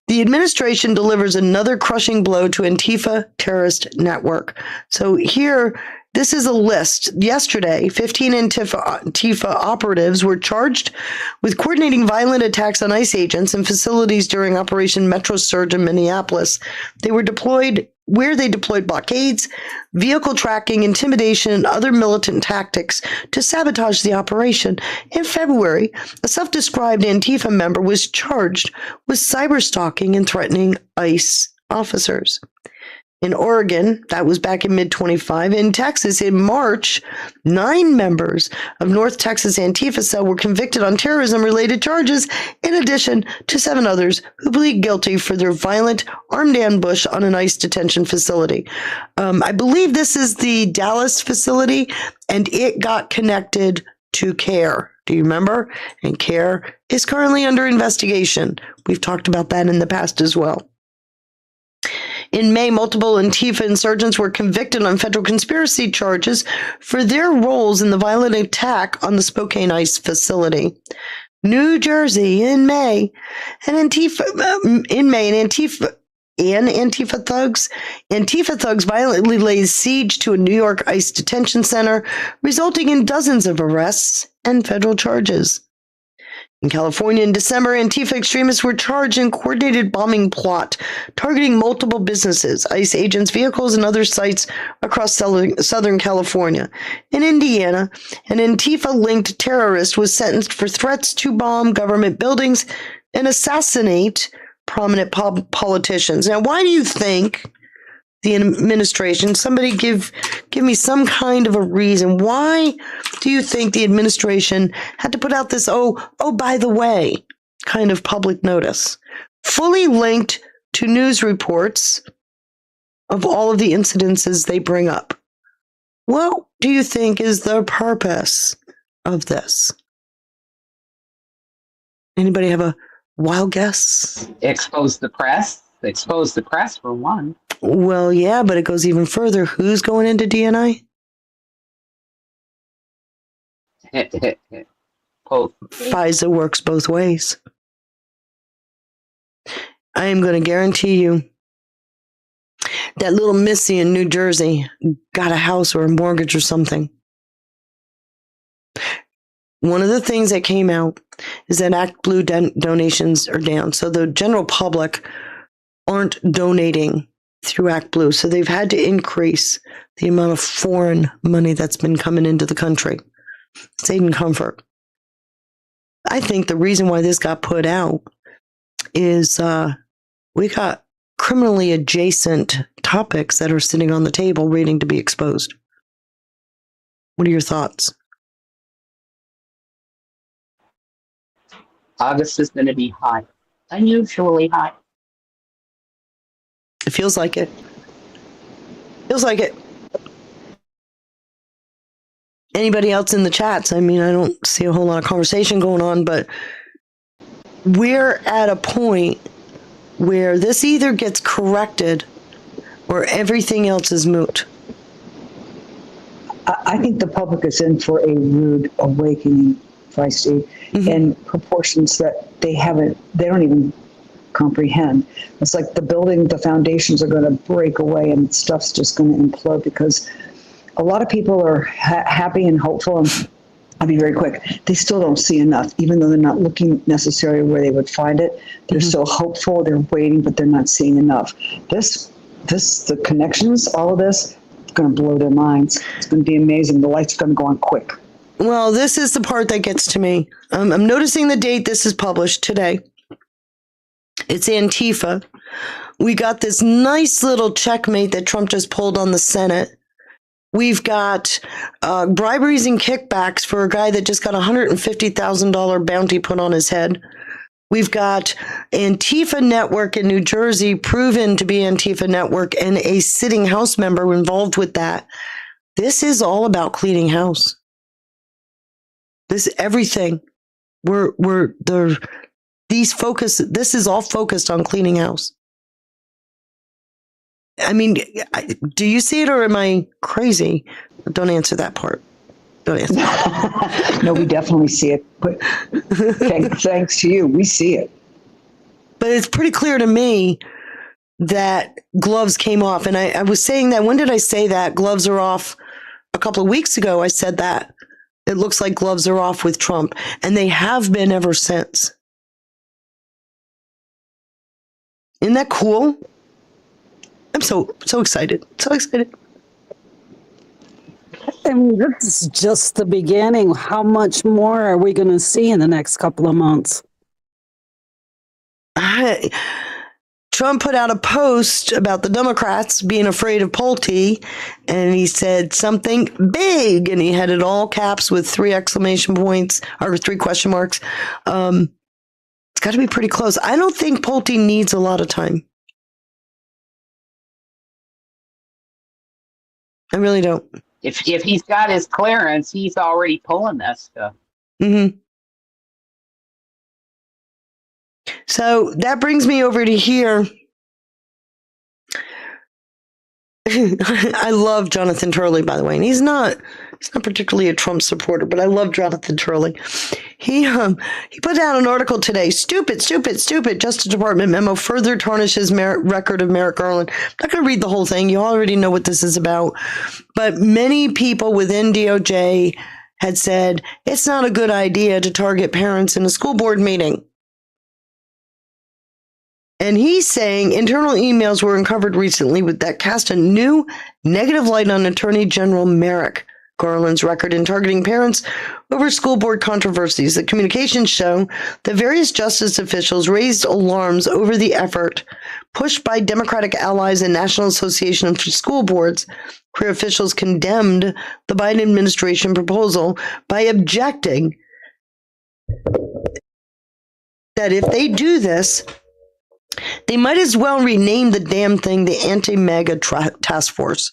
S10: The administration delivers another crushing blow to Antifa terrorist network. So here, this is a list. Yesterday, 15 Antifa operatives were charged with coordinating violent attacks on ICE agents and facilities during Operation Metro Surge in Minneapolis. They were deployed blockades, vehicle tracking, intimidation, and other militant tactics to sabotage the operation. In February, a self-described Antifa member was charged with cyberstalking and threatening ICE officers. In Oregon, that was back in mid-25. In Texas, in March, 9 members of North Texas Antifa cell were convicted on terrorism-related charges, in addition to 7 others who plead guilty for their violent armed ambush on an ICE detention facility. I believe this is the Dallas facility, and it got connected to CARE. Do you remember? And CARE is currently under investigation. We've talked about that in the past as well. In May, multiple Antifa insurgents were convicted on federal conspiracy charges for their roles in the violent attack on the Spokane ICE facility. New Jersey, in May, Antifa thugs violently laid siege to a New York ICE detention center, resulting in dozens of arrests and federal charges. In California, in December, Antifa extremists were charged in coordinated bombing plot, targeting multiple businesses, ICE agents, vehicles, and other sites across Southern California. In Indiana, an Antifa-linked terrorist was sentenced for threats to bomb government buildings and assassinate prominent politicians. Now, why do you think the administration, somebody give me some kind of a reason, why do you think the administration had to put out this, oh, by the way, kind of public notice, fully linked to news reports of all of the incidences they bring up? What do you think is the purpose of this? Anybody have a wild guess?
S15: Expose the press. Expose the press for one.
S10: Well, yeah, but it goes even further. Who's going into DNI? FISA works both ways. I am going to guarantee you that little Missy in New Jersey got a house or a mortgage or something. One of the things that came out is that ActBlue donations are down. So the general public aren't donating through ActBlue. So they've had to increase the amount of foreign money that's been coming into the country. It's aid and comfort. I think the reason why this got put out is we got criminally adjacent topics that are sitting on the table waiting to be exposed. What are your thoughts?
S15: August is going to be hot. Unusually hot.
S10: It feels like it. Feels like it. Anybody else in the chats? I mean, I don't see a whole lot of conversation going on, but we're at a point where this either gets corrected or everything else is moot.
S12: I think the public is in for a rude awakening, Feisty, in proportions that they don't even comprehend. It's like the foundations are going to break away and stuff's just going to implode because a lot of people are happy and hopeful. And I'll be very quick. They still don't see enough, even though they're not looking necessarily where they would find it. They're still hopeful. They're waiting, but they're not seeing enough. The connections, all of this, it's going to blow their minds. It's going to be amazing. The light's going to go on quick.
S10: Well, this is the part that gets to me. I'm noticing the date this is published today. It's Antifa. We got this nice little checkmate that Trump just pulled on the Senate. We've got briberies and kickbacks for a guy that just got a $150,000 bounty put on his head. We've got Antifa Network in New Jersey, proven to be Antifa Network, and a sitting House member involved with that. This is all about cleaning house. This everything. This is all focused on cleaning house. I mean, do you see it or am I crazy? Don't answer that part. Don't answer that.
S12: No, we definitely see it. But thanks to you, we see it.
S10: But it's pretty clear to me that gloves came off. And I was saying that, when did I say that? Gloves are off. A couple of weeks ago, I said that. It looks like gloves are off with Trump. And they have been ever since. Isn't that cool? I'm so excited. So excited.
S12: And this is just the beginning. How much more are we going to see in the next couple of months?
S10: Trump put out a post about the Democrats being afraid of Pulte, and he said something big, and he had it all caps with 3 exclamation points or 3 question marks. It's got to be pretty close. I don't think Pulte needs a lot of time. I really don't.
S15: If he's got his clearance, he's already pulling that stuff.
S10: Mm-hmm. So that brings me over to here. I love Jonathan Turley, by the way, and he's not particularly a Trump supporter, but I love Jonathan Turley. He put out an article today. Stupid. Justice Department memo further tarnishes record of Merrick Garland. I'm not going to read the whole thing. You already know what this is about. But many people within DOJ had said it's not a good idea to target parents in a school board meeting. And he's saying internal emails were uncovered recently that cast a new negative light on Attorney General Merrick Garland's record in targeting parents over school board controversies. The communications show that various justice officials raised alarms over the effort pushed by Democratic allies and National Association of School Boards. Career officials condemned the Biden administration proposal by objecting that if they do this, they might as well rename the damn thing the Anti-MAGA Task Force.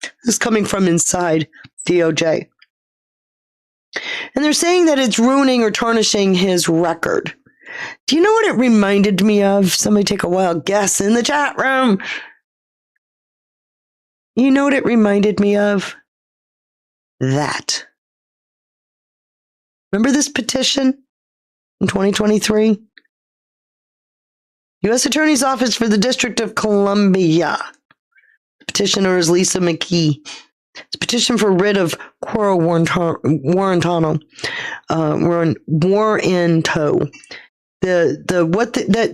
S10: This is coming from inside DOJ. And they're saying that it's ruining or tarnishing his record. Do you know what it reminded me of? Somebody take a wild guess in the chat room. You know what it reminded me of? That. Remember this petition in 2023? U.S. Attorney's Office for the District of Columbia. The petitioner is Lisa McKee. It's a petition for writ of quo warranto.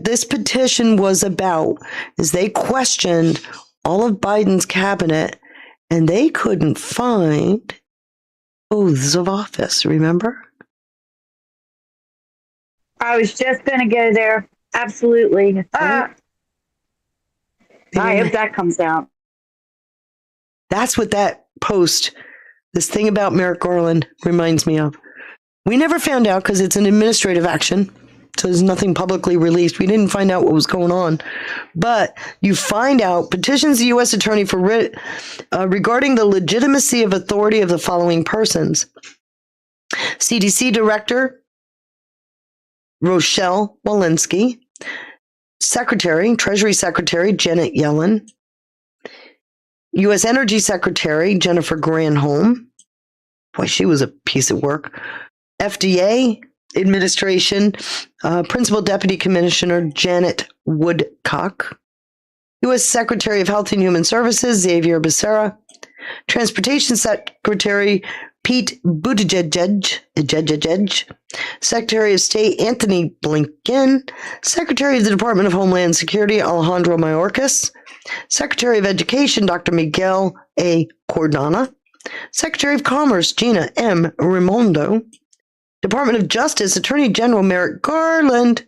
S10: This petition was about is they questioned all of Biden's cabinet, and they couldn't find oaths of office. Remember?
S14: I was just going to go there. Absolutely. I hope that comes out.
S10: That's what that post, this thing about Merrick Garland, reminds me of. We never found out because it's an administrative action, so there's nothing publicly released. We didn't find out what was going on. But you find out petitions the U.S. Attorney for writ regarding the legitimacy of authority of the following persons. CDC Director Rochelle Walensky, Treasury Secretary Janet Yellen, U.S. Energy Secretary Jennifer Granholm. Boy, she was a piece of work. FDA Administration Principal Deputy Commissioner Janet Woodcock, U.S. Secretary of Health and Human Services Xavier Becerra, Transportation Secretary Pete Buttigieg, Secretary of State Anthony Blinken, Secretary of the Department of Homeland Security Alejandro Mayorkas, Secretary of Education Dr. Miguel A. Cordona, Secretary of Commerce Gina M. Raimondo, Department of Justice Attorney General Merrick Garland,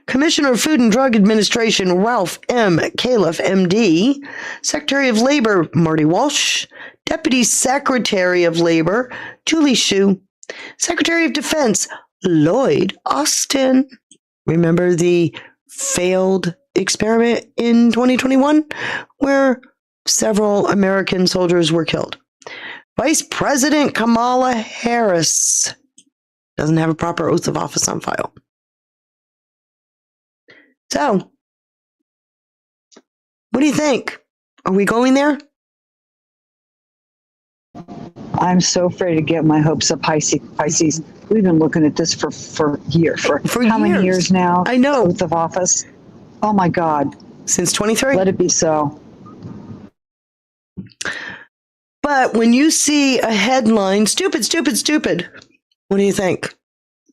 S10: Commissioner of Food and Drug Administration Ralph M. Califf, MD, Secretary of Labor Marty Walsh, Deputy Secretary of Labor Julie Hsu, Secretary of Defense Lloyd Austin. Remember the failed experiment in 2021 where several American soldiers were killed. Vice President Kamala Harris doesn't have a proper oath of office on file. So, what do you think? Are we going there?
S12: I'm so afraid to get my hopes up, Pisces. We've been looking at this for years. For how many years now?
S10: I know.
S12: Oath of office. Oh my God.
S10: Since 23.
S12: Let it be so.
S10: But when you see a headline, stupid, what do you think?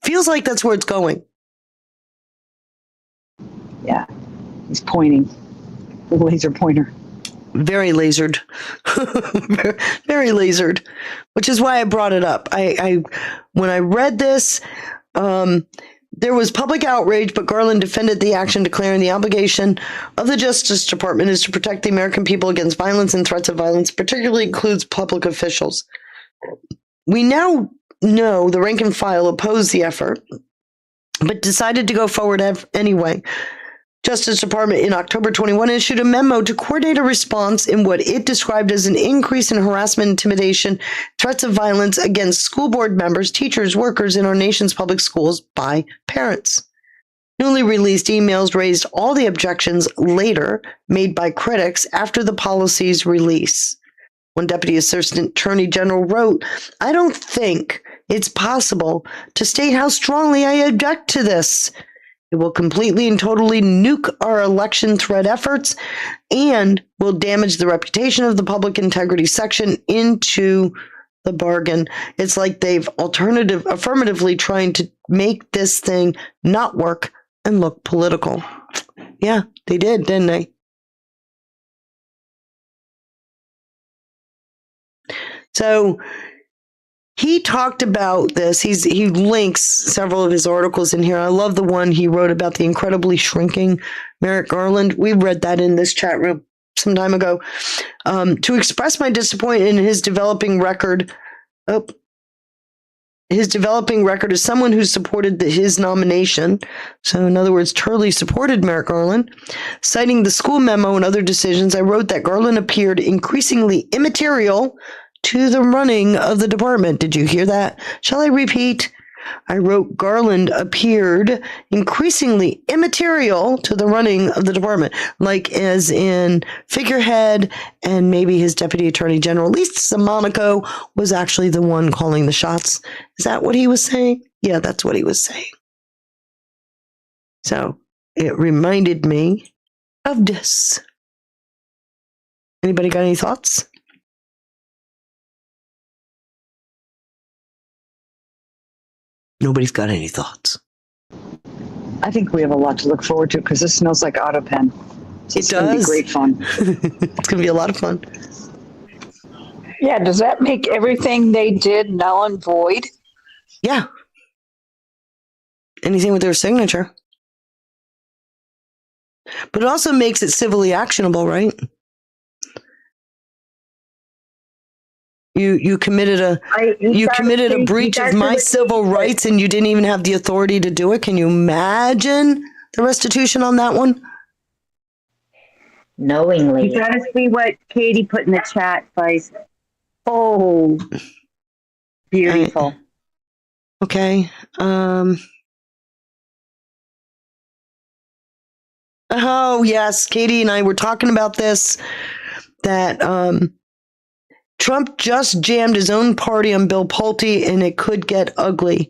S10: Feels like that's where it's going.
S12: Yeah. He's pointing. The laser pointer.
S10: Very lasered. Very lasered. Which is why I brought it up. I when I read this, There was public outrage, but Garland defended the action, declaring the obligation of the Justice Department is to protect the American people against violence and threats of violence, particularly includes public officials. We now know the rank and file opposed the effort, but decided to go forward anyway. Justice Department in October 21 issued a memo to coordinate a response in what it described as an increase in harassment, intimidation, threats of violence against school board members, teachers, workers in our nation's public schools by parents. Newly released emails raised all the objections later made by critics after the policy's release. One Deputy Assistant Attorney General wrote, "I don't think it's possible to state how strongly I object to this. It will completely and totally nuke our election threat efforts and will damage the reputation of the public integrity section into the bargain." It's like they've affirmatively trying to make this thing not work and look political. Yeah, they did, didn't they? So he talked about this. He links several of his articles in here. I love the one he wrote about the incredibly shrinking Merrick Garland. We read that in this chat room some time ago. To express my disappointment in his developing record. His developing record as someone who supported his nomination. So, in other words, Turley supported Merrick Garland. Citing the school memo and other decisions, I wrote that Garland appeared increasingly immaterial to the running of the department. Did you hear that? Shall I repeat? I wrote Garland appeared increasingly immaterial to the running of the department, like as in figurehead and maybe his deputy attorney general. At least Monaco was actually the one calling the shots. Is that what he was saying? Yeah, that's what he was saying. So it reminded me of this. Anybody got any thoughts? Nobody's got any thoughts.
S12: I think we have a lot to look forward to because this smells like Autopen. So it's going to be great fun.
S10: It's going to be a lot of fun.
S13: Yeah, does that make everything they did null and void?
S10: Yeah. Anything with their signature. But it also makes it civilly actionable, right? You committed a breach of my civil rights and you didn't even have the authority to do it. Can you imagine the restitution on that one?
S14: Knowingly.
S17: You gotta see what Katie put in the chat, Feist. Oh, beautiful.
S10: Okay. Oh, yes. Katie and I were talking about this, that Trump just jammed his own party on Bill Pulte and it could get ugly.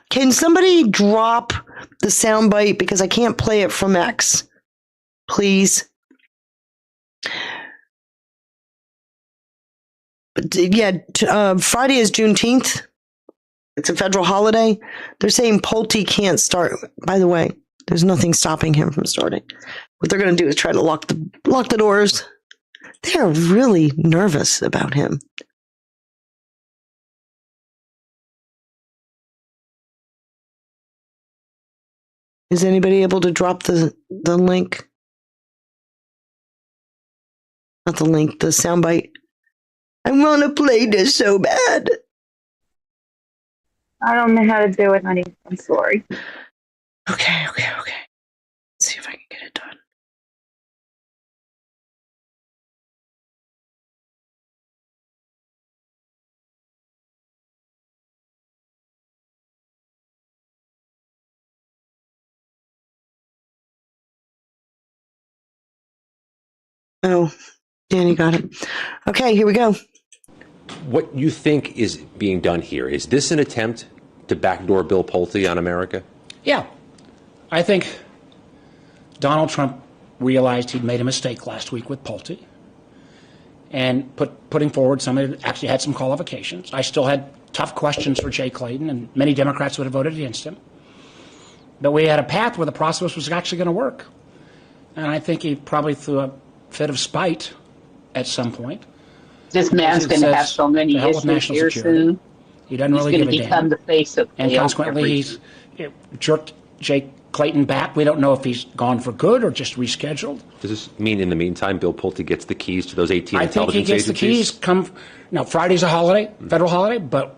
S10: Can somebody drop the soundbite because I can't play it from X, please? But yeah, Friday is Juneteenth. It's a federal holiday. They're saying Pulte can't start. By the way, there's nothing stopping him from starting. What they're going to do is try to lock the doors. They're really nervous about him. Is anybody able to drop the link? Not the link, the soundbite. I want to play this so bad.
S17: I don't know how to do it, honey. I'm sorry.
S10: Okay. Let's see if I can get it done. Oh, Danny got it. Okay, here we go.
S18: What you think is being done here, is this an attempt to backdoor Bill Pulte on America?
S19: Yeah. I think Donald Trump realized he'd made a mistake last week with Pulte and putting forward somebody that actually had some qualifications. I still had tough questions for Jay Clayton, and many Democrats would have voted against him. But we had a path where the process was actually going to work. And I think he probably threw a fit of spite at some point.
S15: This man's going to have so many issues here soon.
S19: He doesn't really give a damn.
S15: He's going to become the face of
S19: and consequently, he's jerked Jake Clayton back. We don't know if he's gone for good or just rescheduled.
S18: Does this mean in the meantime Bill Pulte gets the keys to those 18
S19: I think he
S18: intelligence
S19: gets
S18: agencies?
S19: the keys. Now, Friday's a holiday, federal holiday, but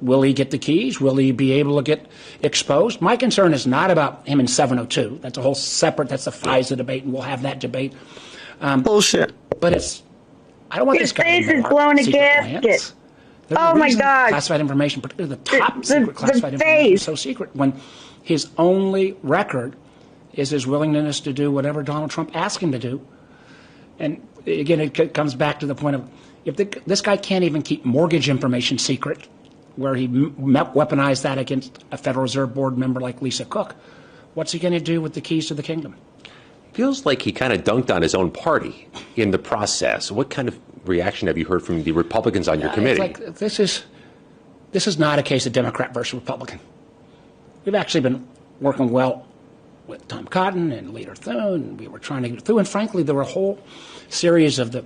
S19: will he get the keys? Will he be able to get exposed? My concern is not about him in 702. That's a whole separate, that's the FISA debate, and we'll have that debate.
S10: Bullshit.
S19: But I don't want
S17: His
S19: this guy
S17: face
S19: to
S17: is
S19: know
S17: blowing a
S19: secret
S17: gasket.
S19: plans. There's a
S17: Oh my
S19: reason
S17: God.
S19: Classified information, particularly the top
S17: The
S19: secret classified information,
S17: face.
S19: is so secret when his only record is his willingness to do whatever Donald Trump asked him to do. And again, it comes back to the point of if this guy can't even keep mortgage information secret, where he weaponized that against a Federal Reserve Board member like Lisa Cook, what's he going to do with the keys to the kingdom?
S18: Feels like he kind of dunked on his own party in the process. What kind of reaction have you heard from the Republicans on your committee?
S19: It's like, this is not a case of Democrat versus Republican. We've actually been working well with Tom Cotton and Leader Thune. We were trying to get through, and frankly, there were a whole series of the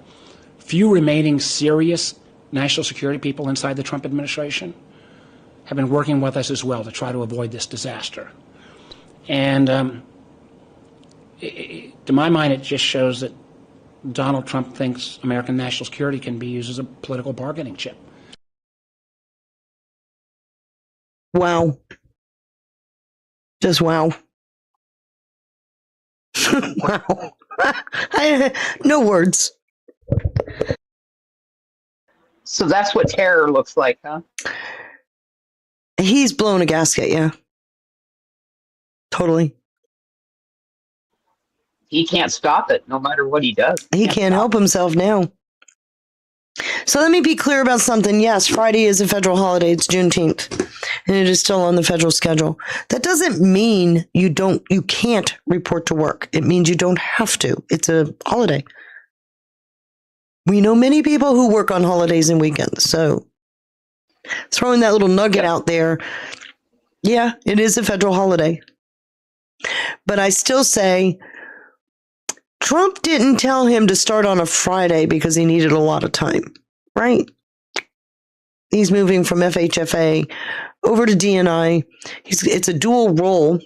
S19: few remaining serious national security people inside the Trump administration have been working with us as well to try to avoid this disaster. And to my mind, it just shows that Donald Trump thinks American national security can be used as a political bargaining chip.
S10: Wow. Just wow. Wow. No words.
S15: So that's what terror looks like, huh?
S10: He's blown a gasket, yeah. Totally.
S15: He can't stop it, no matter what he does.
S10: He can't help himself now. So let me be clear about something. Yes, Friday is a federal holiday. It's Juneteenth, and it is still on the federal schedule. That doesn't mean you can't report to work. It means you don't have to. It's a holiday. We know many people who work on holidays and weekends. So throwing that little nugget out there, yeah, it is a federal holiday. But I still say Trump didn't tell him to start on a Friday because he needed a lot of time, right? He's moving from FHFA over to DNI. It's a dual role.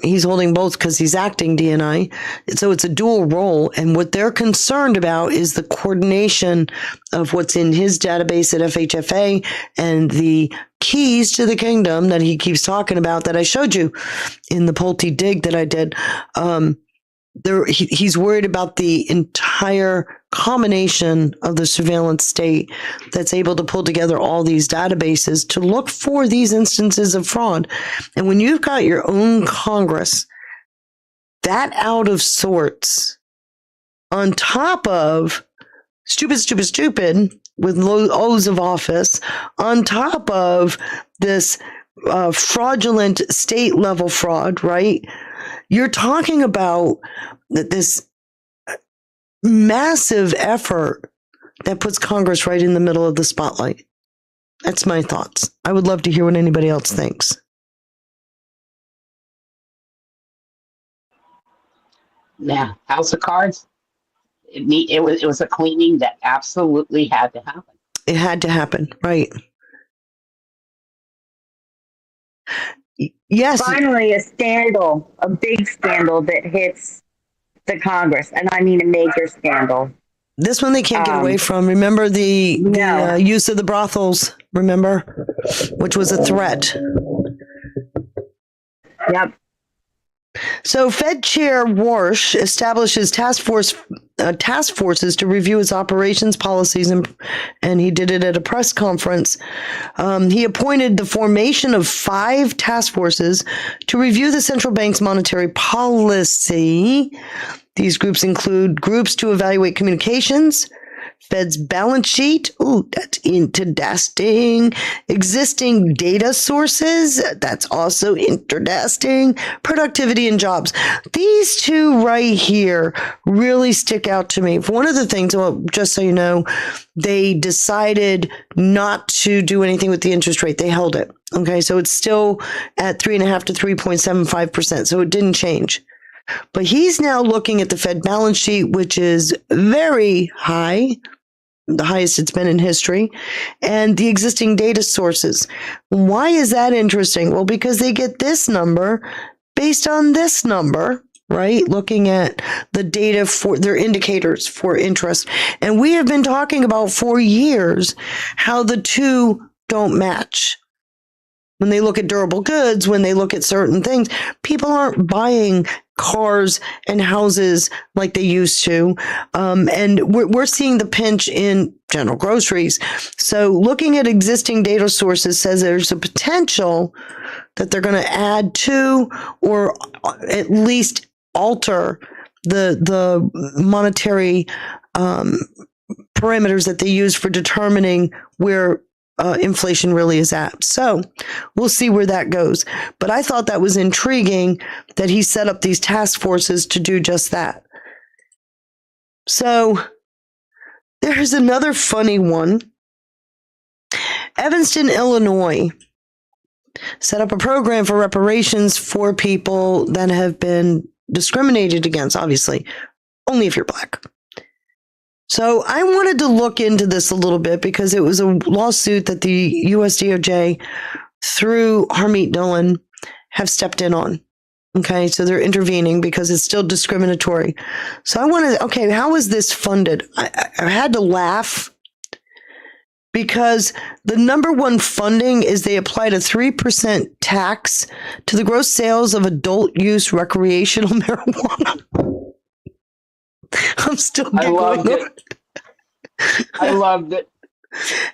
S10: He's holding both because he's acting DNI. So it's a dual role. And what they're concerned about is the coordination of what's in his database at FHFA and the keys to the kingdom that he keeps talking about that I showed you in the Pulte dig that I did. He's worried about the entire combination of the surveillance state that's able to pull together all these databases to look for these instances of fraud. And when you've got your own Congress that out of sorts, on top of stupid with oaths of office, on top of this fraudulent state level fraud, right? You're talking about this massive effort that puts Congress right in the middle of the spotlight. That's my thoughts. I would love to hear what anybody else thinks.
S15: Now, House of Cards, it was a cleaning that absolutely had to happen.
S10: It had to happen, right? Yes.
S17: Finally, a scandal, a big scandal that hits the Congress, and I mean a major scandal.
S10: This one they can't get away from. Remember the use of the brothels, remember? Which was a threat.
S17: Yep.
S10: So Fed Chair Warsh establishes task forces to review its operations policies, and he did it at a press conference. He appointed the formation of 5 task forces to review the central bank's monetary policy. These groups include groups to evaluate communications, Fed's balance sheet. Ooh, that's interesting. Existing data sources. That's also interesting. Productivity and jobs. These 2 right here really stick out to me. One of the things, well, just so you know, they decided not to do anything with the interest rate. They held it. Okay, so it's still at 3.5 to 3.75%. So it didn't change. But he's now looking at the Fed balance sheet, which is very high, the highest it's been in history, and the existing data sources. Why is that interesting? Well, because they get this number based on this number, right? Looking at the data for their indicators for interest. And we have been talking about for years how the two don't match. When they look at durable goods, when they look at certain things, people aren't buying cars and houses like they used to. And we're seeing the pinch in general groceries. So looking at existing data sources says there's a potential that they're going to add to or at least alter the monetary parameters that they use for determining where inflation really is at. So we'll see where that goes. But I thought that was intriguing that he set up these task forces to do just that. So there's another funny one. Evanston, Illinois set up a program for reparations for people that have been discriminated against, obviously, only if you're Black. So I wanted to look into this a little bit because it was a lawsuit that the US DOJ through Harmeet Dillon have stepped in on. Okay, so they're intervening because it's still discriminatory. So I wanted, okay, how is this funded? I had to laugh because the number one funding is they applied a 3% tax to the gross sales of adult use recreational marijuana. I'm still giggling.
S15: I loved it. I loved it.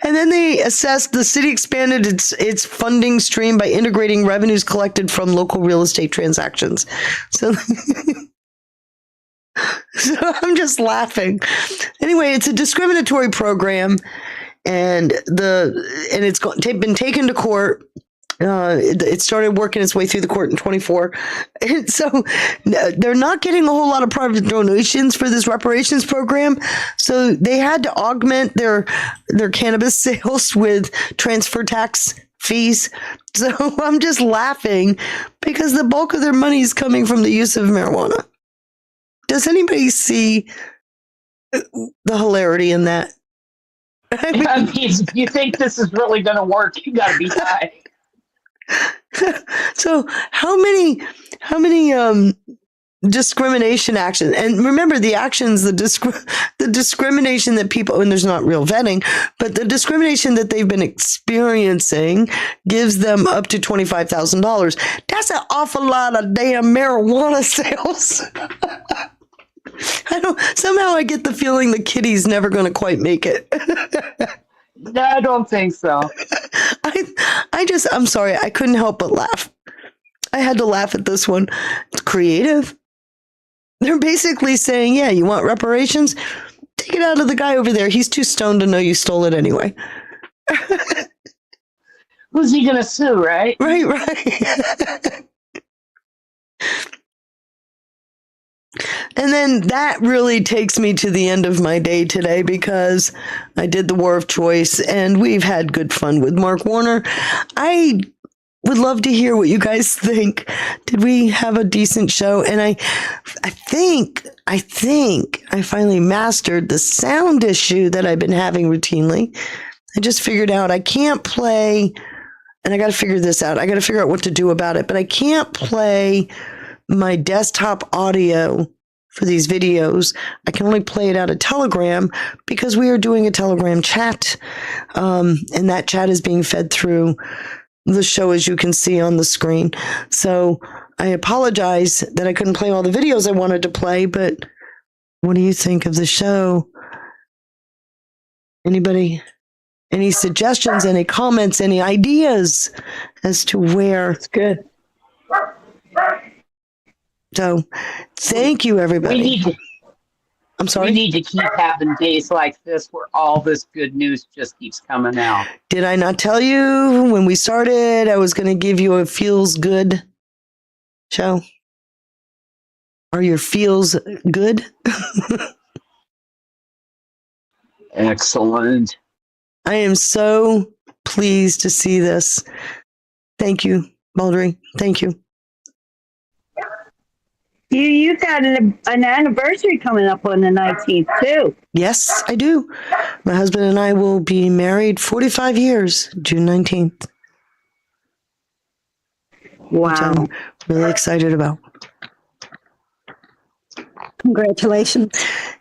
S10: And then they assessed, the city expanded its funding stream by integrating revenues collected from local real estate transactions. So, so I'm just laughing. Anyway, it's a discriminatory program, and it's been taken to court. It started working its way through the court in 24. And so they're not getting a whole lot of private donations for this reparations program. So they had to augment their cannabis sales with transfer tax fees. So I'm just laughing because the bulk of their money is coming from the use of marijuana. Does anybody see the hilarity in that?
S15: I mean, if you think this is really going to work, you got to be high.
S10: So how many discrimination actions, and remember the actions, the discrimination that people, and there's not real vetting, but the discrimination that they've been experiencing gives them up to $25,000. That's an awful lot of damn marijuana sales. Somehow I get the feeling the kitty's never going to quite make it.
S15: No, I don't think so.
S10: I'm sorry. I couldn't help but laugh. I had to laugh at this one. It's creative. They're basically saying, yeah, you want reparations? Take it out of the guy over there. He's too stoned to know you stole it anyway.
S15: Who's he going to sue, right?
S10: Right. And then that really takes me to the end of my day today because I did the War of Choice and we've had good fun with Mark Warner. I would love to hear what you guys think. Did we have a decent show? And I think I finally mastered the sound issue that I've been having routinely. I just figured out I can't play, and I got to figure this out. I got to figure out what to do about it, but I can't play my desktop audio for these videos. I can only play it out of Telegram because we are doing a Telegram chat, and that chat is being fed through the show, as you can see on the screen. So I apologize that I couldn't play all the videos I wanted to play, but what do you think of the show? Anybody? Any suggestions, any comments, any ideas as to where?
S12: It's good.
S10: So, thank you, everybody. I'm sorry?
S15: We need to keep having days like this where all this good news just keeps coming out.
S10: Did I not tell you when we started I was going to give you a feels good show? Are your feels good?
S15: Excellent.
S10: I am so pleased to see this. Thank you, Baldry. Thank you.
S13: You've got an anniversary coming up on the 19th, too.
S10: Yes, I do. My husband and I will be married 45 years, June 19th.
S13: Wow.
S10: Which I'm really excited about.
S11: Congratulations.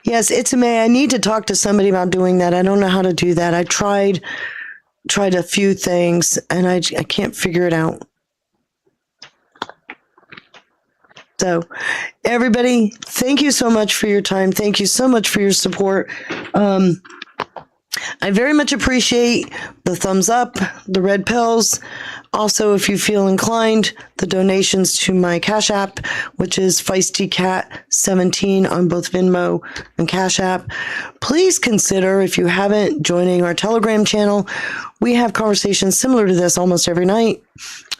S10: Yes, it's May. I need to talk to somebody about doing that. I don't know how to do that. I tried a few things and I can't figure it out. So, everybody, thank you so much for your time. Thank you so much for your support. I very much appreciate the thumbs up, the red pills. Also, if you feel inclined, the donations to my Cash App, which is Feisty Cat 17 on both Venmo and Cash App. Please consider, if you haven't, joining our Telegram channel. We have conversations similar to this almost every night.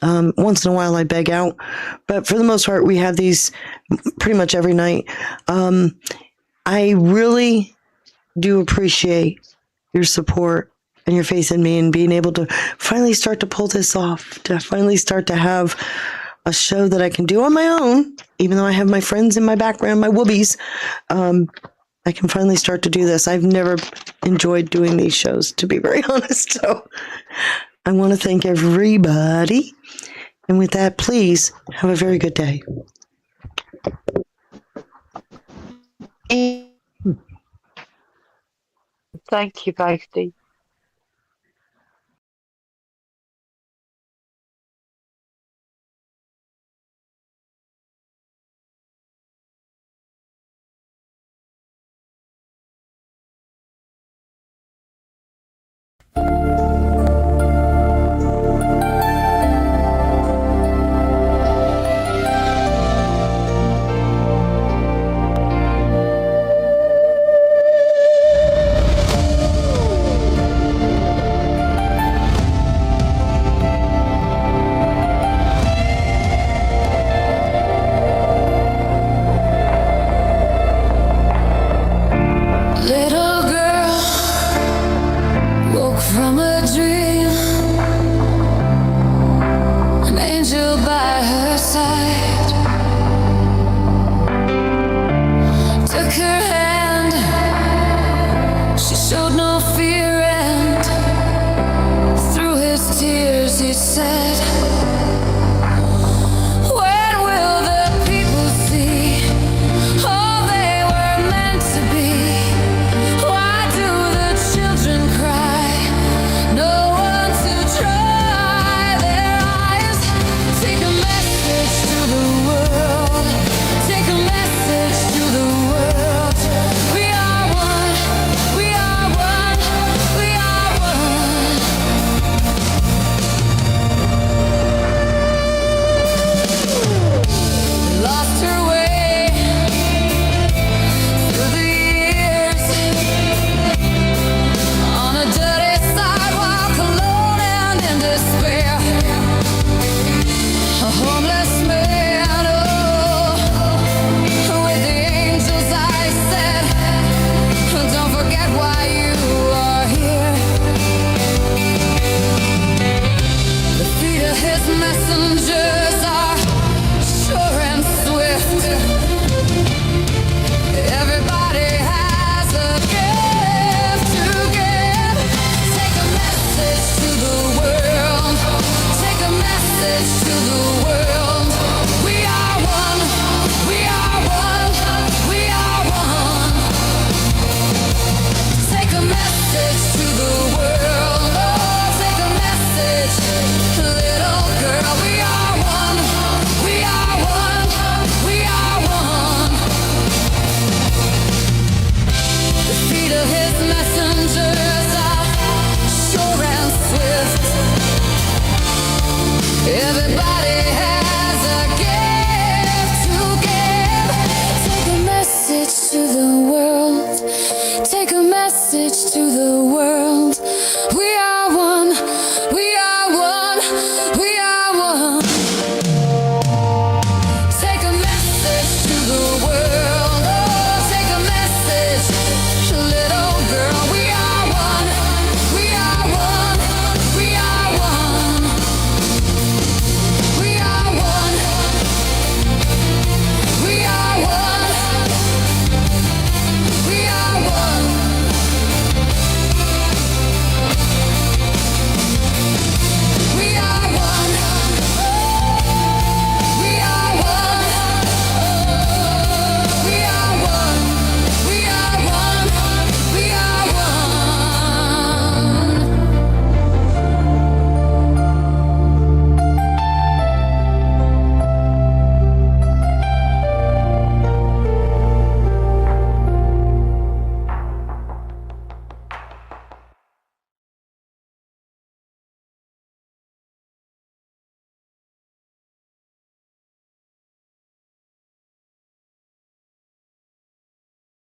S10: Once in a while I beg out, but for the most part, we have these pretty much every night. I really do appreciate your support and your faith in me and being able to finally start to pull this off, to finally start to have a show that I can do on my own, even though I have my friends in my background, my whoobies. I can finally start to do this. I've never enjoyed doing these shows, to be very honest. So I want to thank everybody. And with that, please have a very good day.
S17: Thank you, Feisty.
S20: Little girl woke from a dream, an angel by her side, took her